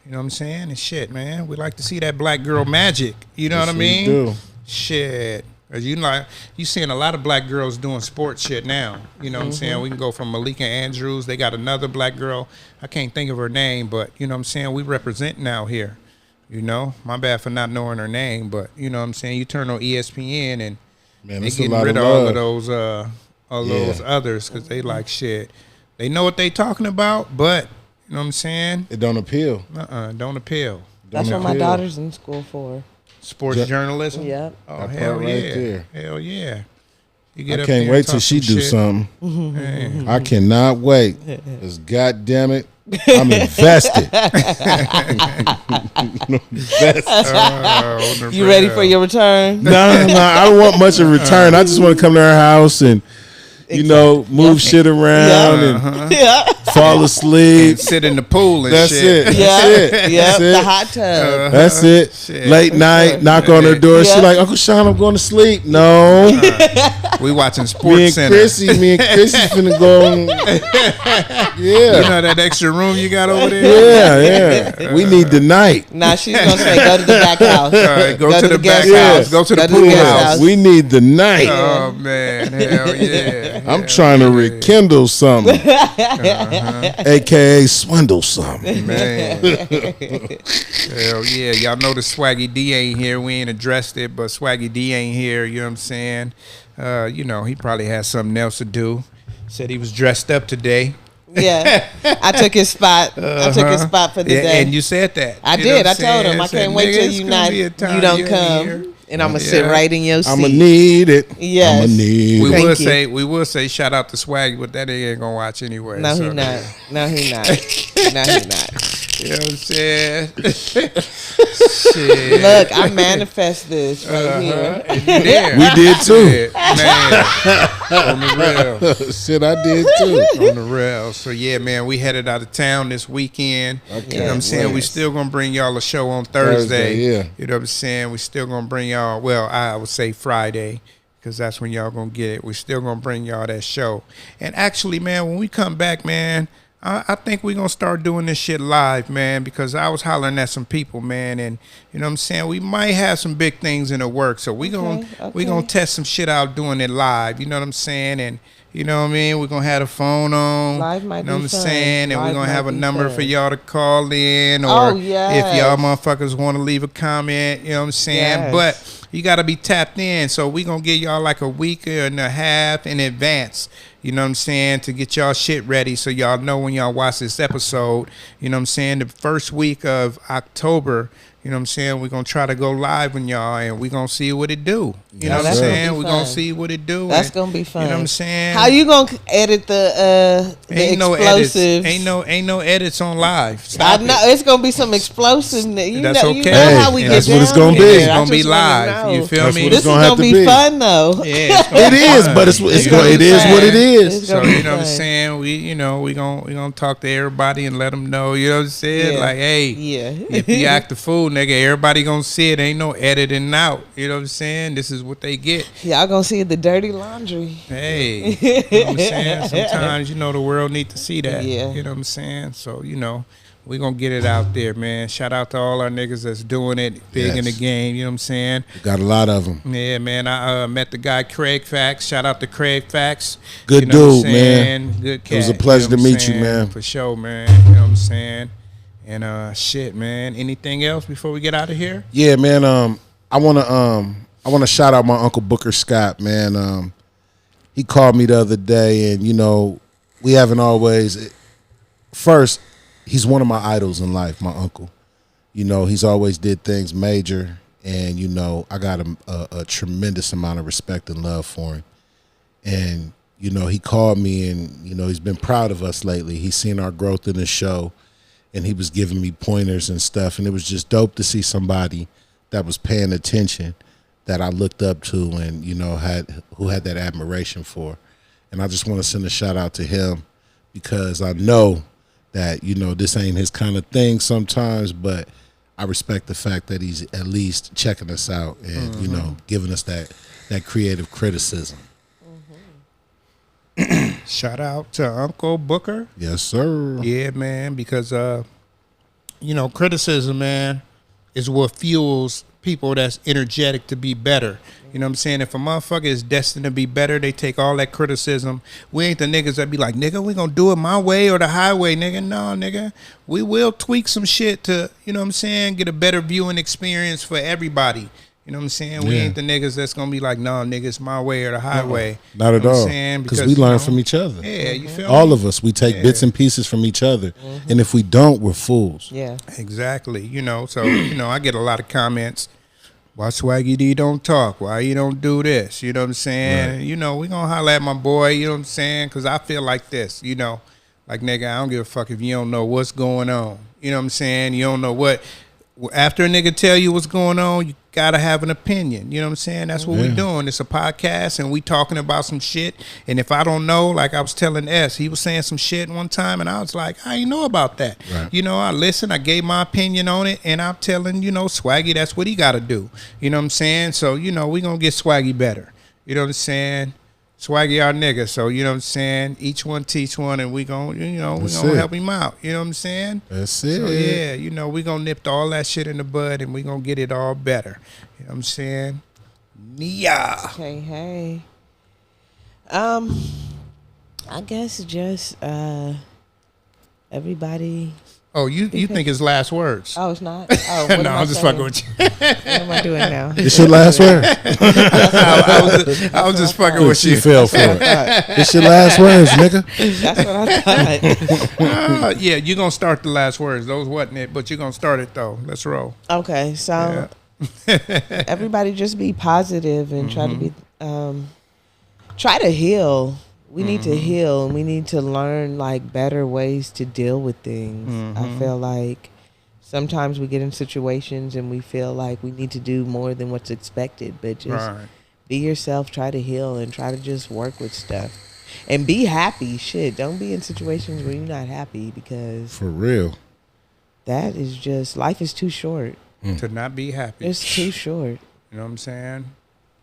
You know what I'm saying? And shit, man. We like to see that black girl magic. You know Yes, what I we mean? do. Shit. 'Cause you seeing a lot of black girls doing sports shit now. You know what I'm saying? We can go from Malika Andrews. They got another black girl. I can't think of her name, but you know what I'm saying? We represent now here. You know? My bad for not knowing her name, but you know what I'm saying? You turn on ESPN and man, they it's a getting lot rid of of all love. of those others because they like shit. They know what they talking about, but you know what I'm saying? It don't appeal. Don't appeal. That's Don't what my appeal. daughter's in school for. Sports journalism. Yep. Oh That hell part right yeah. there. Hell yeah. You I get up can't there wait and till talk she some do shit. something. Man. I cannot wait. Cause goddamn it, I'm invested. On the You ready real. for your return? No, I don't want much of return. I just want to come to her house and, you know, move shit around and Yeah. fall asleep. And sit in the pool and That's shit. it. Yeah. That's it. Yeah. That's The it. hot tub. That's it. Shit. Late night, knock on her door. She Yeah. like, Uncle Sean, I'm going to sleep. No. We watching Me Sports and Center. Chrissy finna go. You Yeah. know that extra room you got over there? Yeah. We need the night. Now she's gonna say, "Go to the back house. All right, go to the back guest house. Go to the Go pool guest house. We need the night. Oh man, hell yeah. I'm trying to rekindle something, aka swindle something. Man. Hell yeah. Y'all know the Swaggy D ain't here. We ain't addressed it, but Swaggy D ain't here. You know what I'm saying? You know, he probably has something else to do. Said he was dressed up today. Yeah, I took his spot. I took his spot for the Yeah, day. and you said that. I You know did. what I I'm told him saying? I Said, can't wait "Nigga, till it's you gonna not be a time you don't ain't come, here." and I'm gonna Yeah. sit right in your seat. I'ma need it. Yes. I'ma need We it. Thank will you. say shout out to Swaggy, but that nigga ain't gonna watch anyway. No, so. he not. No, he not. No, he not. You know what I'm saying? Shit. Look, I manifest this right here. And you there. We did too. Shit, man. On the real. Shit, I did too. On the real. So yeah, man, we headed out of town this weekend. You know what I'm saying? We still gonna bring y'all a show on Thursday. Yeah. You know what I'm saying? We still gonna bring y'all, well, I would say Friday, because that's when y'all gonna get it. We still gonna bring y'all that show. And actually, man, when we come back, man, I think we're gonna start doing this shit live, man, because I was hollering at some people, man, and you know what I'm saying, we might have some big things in the works. So we gonna test some shit out doing it live, you know what I'm saying? And you know what I mean? We're gonna have the phone on. Live might you know be what I'm fun. saying? And Live we're gonna might have a be number fun. for y'all to call in, or yes. if y'all motherfuckers want to leave a comment, you know what I'm saying? Yes. But you gotta be tapped in. So we gonna give y'all like a week and a half in advance. You know what I'm saying? To get y'all shit ready so y'all know when y'all watch this episode. You know what I'm saying? The first week of October, you know what I'm saying? We're going to try to go live with y'all and we're going to see what it do. You know what I'm that's gonna saying? be We're going to fun. see what it do. That's and, gonna be fun. You know what I'm saying? How you gonna edit the Ain't no explosives? edits. Ain't no edits on live. Stop I know it. it's gonna be some explosive. You That's know, okay. You know Hey, how we get that's what it's down gonna be. here. It's I gonna be just wanna live. know. You feel That's me? what This it's is gonna have gonna to be be. fun though. Yeah, it's gonna It be is, fun. but it's You gonna, know it is what it It's is. So gonna be you know what I'm fun. saying? We gonna talk to everybody and let them know. You know what I'm saying? Yeah. Like, hey, Yeah. if you act a fool, nigga, everybody gonna see it. Ain't no editing out. You know what I'm saying? This is what they get. Y'all gonna see the dirty laundry. Hey, you know what I'm saying? Sometimes, you know, the world need to see that. Yeah. You know what I'm saying? So, you know, we gonna get it out there, man. Shout out to all our niggas that's doing it big in the Yes. game. You know what I'm saying? Got a lot of them. Yeah, man. I met the guy Craig Fax. Shout out to Craig Fax. Good you know what I'm dude, man. saying? Good cat. It was a pleasure you know to what I'm meet you, saying? man. For sure, man. You know what I'm saying? And shit, man. Anything else before we get out of here? Yeah, man. I wanna shout out my Uncle Booker Scott, man. He called me the other day, and you know, we haven't always. First, he's one of my idols in life, my uncle. You know, he's always did things major, and you know, I got a tremendous amount of respect and love for him. And you know, he called me, and you know, he's been proud of us lately. He's seen our growth in the show, and he was giving me pointers and stuff, and it was just dope to see somebody that was paying attention, that I looked up to, and you know, who had that admiration for. And I just want to send a shout out to him, because I know that, you know, this ain't his kind of thing sometimes, but I respect the fact that he's at least checking us out and you know, giving us that creative criticism. Shout out to Uncle Booker. Yes, sir. Yeah, man, because you know, criticism, man, is what fuels people that's energetic to be better. You know what I'm saying? If a motherfucker is destined to be better, they take all that criticism. We ain't the niggas that be like, nigga, we gonna do it my way or the highway, nigga. No, nigga. We will tweak some shit to, you know what I'm saying, get a better viewing experience for everybody. You know what I'm saying? We Yeah. ain't the niggas that's gonna be like, no, nigga, it's my way or the highway. Not at You know what I'm all. saying? Because we learn from each other. Yeah, you feel All me? of us, we take Yeah. bits and pieces from each other. And if we don't, we're fools. Yeah. Exactly. You know, so, you know, I get a lot of comments. Why Swaggy D don't talk? Why you don't do this? You know what I'm saying? Right. You know, we gonna holler at my boy, you know what I'm saying? Because I feel like this, you know. Like, nigga, I don't give a fuck if you don't know what's going on. You know what I'm saying? You don't know what. After a nigga tell you what's going on, you gotta have an opinion. You know what I'm saying? That's what we doing. It's a podcast, and we talking about some shit. And if I don't know, like I was telling S, he was saying some shit one time, and I was like, I ain't know about that. Right. You know, I listened, I gave my opinion on it, and I'm telling, you know, Swaggy, that's what he gotta do. You know what I'm saying? So, you know, we gonna get Swaggy better. You know what I'm saying? Swaggy our nigga, so you know what I'm saying? Each one teach one, and we gon', you know, we That's gonna it. help him out. You know what I'm saying? That's it. So yeah, you know, we gonna nip all that shit in the bud, and we gonna get it all better. You know what I'm saying? Nia. Hey. I guess just everybody. Oh, you think it's last words? Oh, it's not. Oh, what No, am I I'm just saying? fucking with you. What am I doing now? It's your last word. I was just fucking with She you. fell for it. It's your last words, nigga. That's what I thought. Yeah, you're gonna start the last words. Those wasn't it, but you're gonna start it though. Let's roll. Okay, so everybody just be positive and try to be try to heal. We need to heal, and we need to learn like better ways to deal with things. I feel like sometimes we get in situations and we feel like we need to do more than what's expected, but just be yourself, try to heal, and try to just work with stuff. And be happy. Shit, don't be in situations where you're not happy, because For real. that is just, life is too short. To not be happy. It's too short. You know what I'm saying?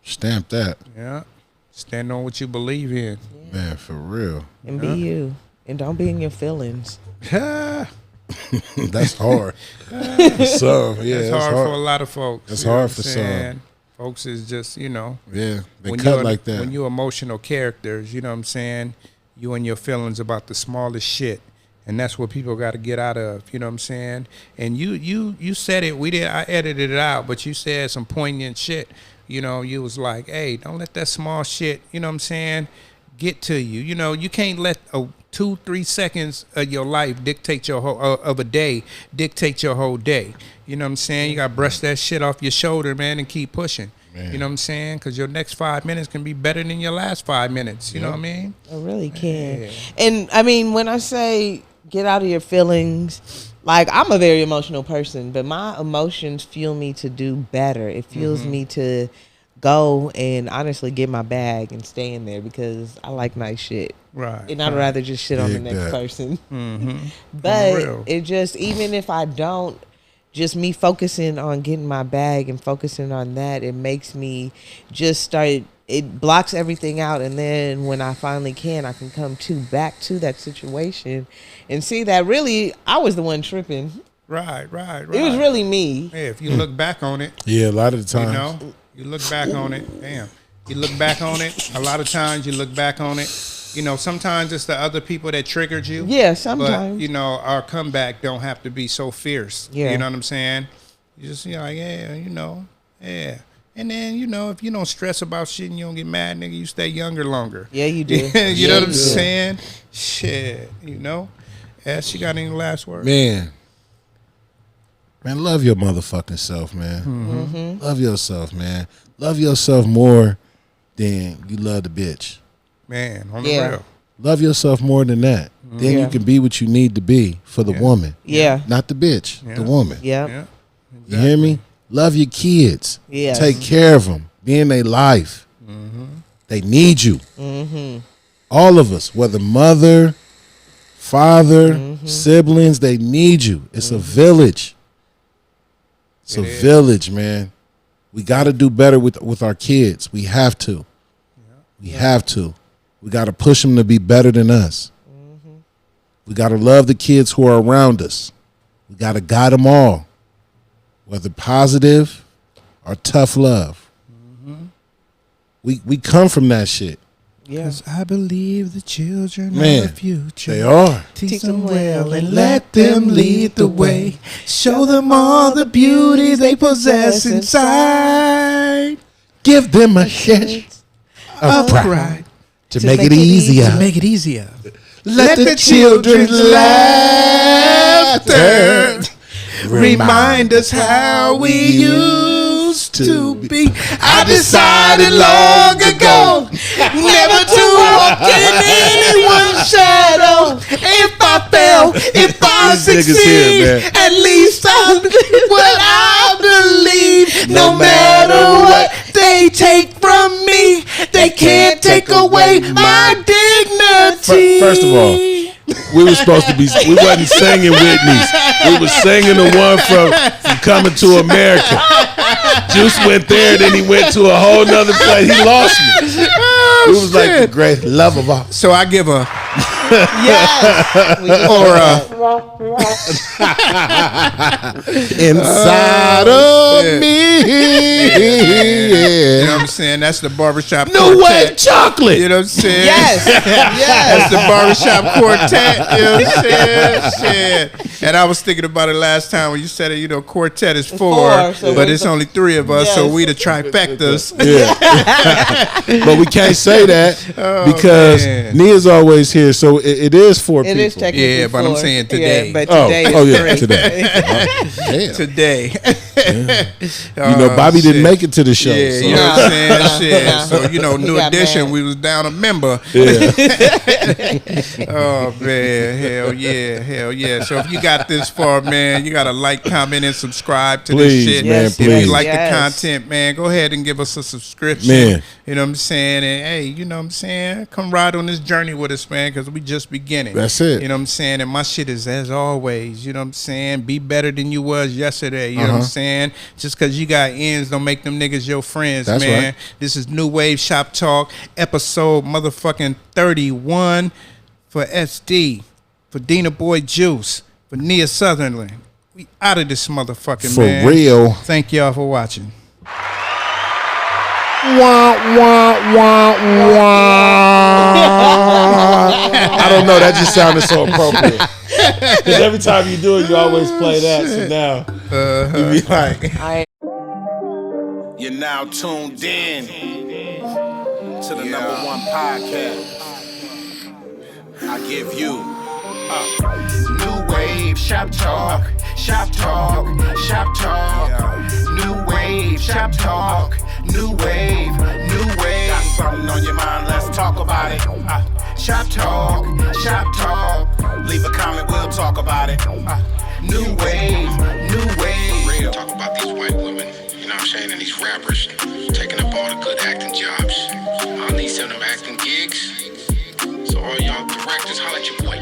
Stamp that. Yeah. Stand on what you believe in. Man, for real. And be you. and don't be in your feelings. That's hard. For some, yeah, It's hard for a lot of folks. That's you know hard what for I'm some. saying? Folks is just, Yeah, they when cut you're like that. When you're emotional characters, you know what I'm saying? You and your feelings about the smallest shit. And that's what people got to get out of, you know what I'm saying? And you said it, I edited it out, but you said some poignant shit. You know, you was like, hey, don't let that small shit, you know what I'm saying, get to you. You know, you can't let 2-3 seconds of your life dictate your whole of a day dictate your whole day. You know what I'm saying? You got to brush that shit off your shoulder, man, and keep pushing. Man. You know what I'm saying? Because your next 5 minutes can be better than your last 5 minutes. You know what I mean? It really can. Yeah. And I mean, when I say get out of your feelings, like, I'm a very emotional person, but my emotions fuel me to do better. It fuels me to go and honestly get my bag and stay in there because I like nice shit. Right. And I'd rather just shit on the Dig next that. person. For But real. it just, even if I don't, just me focusing on getting my bag and focusing on that, it makes me just start, it blocks everything out. And then when I finally I can come back to that situation and see that really I was the one tripping. Right. It was really me. Yeah, if you look back on it, Yeah, a lot of the time. you know, you look back on it. Damn. You look back on it. A lot of times you look back on it. You know, sometimes it's the other people that triggered you. Yeah, sometimes. But, you know, our comeback don't have to be so fierce. Yeah. You know what I'm saying? You just, you know, like, yeah, you know, yeah. And then, you know, if you don't stress about shit and you don't get mad, nigga, you stay younger longer. Yeah, you do. You know what I'm do. saying? Shit, you know? She got any last words? Man, love your motherfucking self, man. Love yourself, man. Love yourself more than you love the bitch. Man, on the Yeah. real. Love yourself more than that. Then Yeah. you can be what you need to be for the woman. Yeah. Not the bitch, the woman. Yep. Yeah. You hear me? Love your kids. Yeah. Take care of them. Be in their life. They need you. All of us, whether mother, father, siblings, they need you. It's a village. It's a village, man. We got to do better with our kids. We have to. We have to. We got to push them to be better than us. We got to love the kids who are around us. We got to guide them all, whether positive or tough love. We come from that shit. Yes, I believe the children Man, are the future. They are. Teach them well and let them lead the way. Show them all the beauty they possess inside. Give them a hint of pride to make it easier. Make it easier. Let the children's laughter Remind us how we used to be. I decided long ago never to walk in anyone's shadow. If I fail, if I These niggas succeed, here, man. at least I'll do what I believe. No matter what they take from me, they can't take away my dignity. First of all, we were supposed to be. We wasn't singing Whitney's. We was singing the one from Coming to America. Juice went there, then he went to a whole nother place. He lost me. It was like the great love of all. So I give a Yes. We just or Inside of me. you know what I'm saying? That's the barbershop Nuwave quartet. chocolate. You know what I'm saying? Yes. That's Yes. the barbershop quartet. You know what I'm saying? Shit. And I was thinking about it last time when you said it, you know, quartet is four, so but we're it's the- only three of us, so Yes. we the trifectas. Yeah. But we can't say that because man. Nia's always here, so it is four It people. is technically Yeah, but I'm four. saying today. Yeah, but Oh, today oh is yeah, three. today. Damn. Today. You know, Bobby didn't make it to the show. Yeah, so. you know what I'm saying? Nah, Shit. nah. So, you know, He New got Edition, mad. we was down a member. Yeah. Oh, man. Hell yeah. Hell yeah. So if you got this far, man, you got to like, comment, and subscribe to Please, this shit. man, Yes, If please. you like yes. the content, man, go ahead and give us a subscription. Man. You know what I'm saying? And, hey, you know what I'm saying? Come ride on this journey with us, man, because we just beginning. That's it. You know what I'm saying? And my shit is, as always, you know what I'm saying? Be better than you was yesterday. You know what I'm saying? Just because you got ends don't make them niggas your friends, That's man. right. This is Nuwave Shop Talk, episode motherfucking 31. for SD, for Denaboyjuce, for Nia Sutherland. We out of this motherfucking For man. real. Thank y'all for watching. I don't know. That just sounded so appropriate. Because every time you do it, you always play that. So now you be like, You're now tuned in to the #1 podcast. I give you Nuwave Shop Talk, Shop Talk, Shop Talk. Nuwave Shop Talk, Nuwave, Nuwave. Got something on your mind? Let's talk about it. Shop Talk, Shop Talk. Leave a comment, we'll talk about it. Nuwave, Nuwave. Real. Talk about these white women, you know what I'm saying, and these rappers taking up all the good acting jobs. I need some of them acting gigs. So all y'all directors, holla at your boy.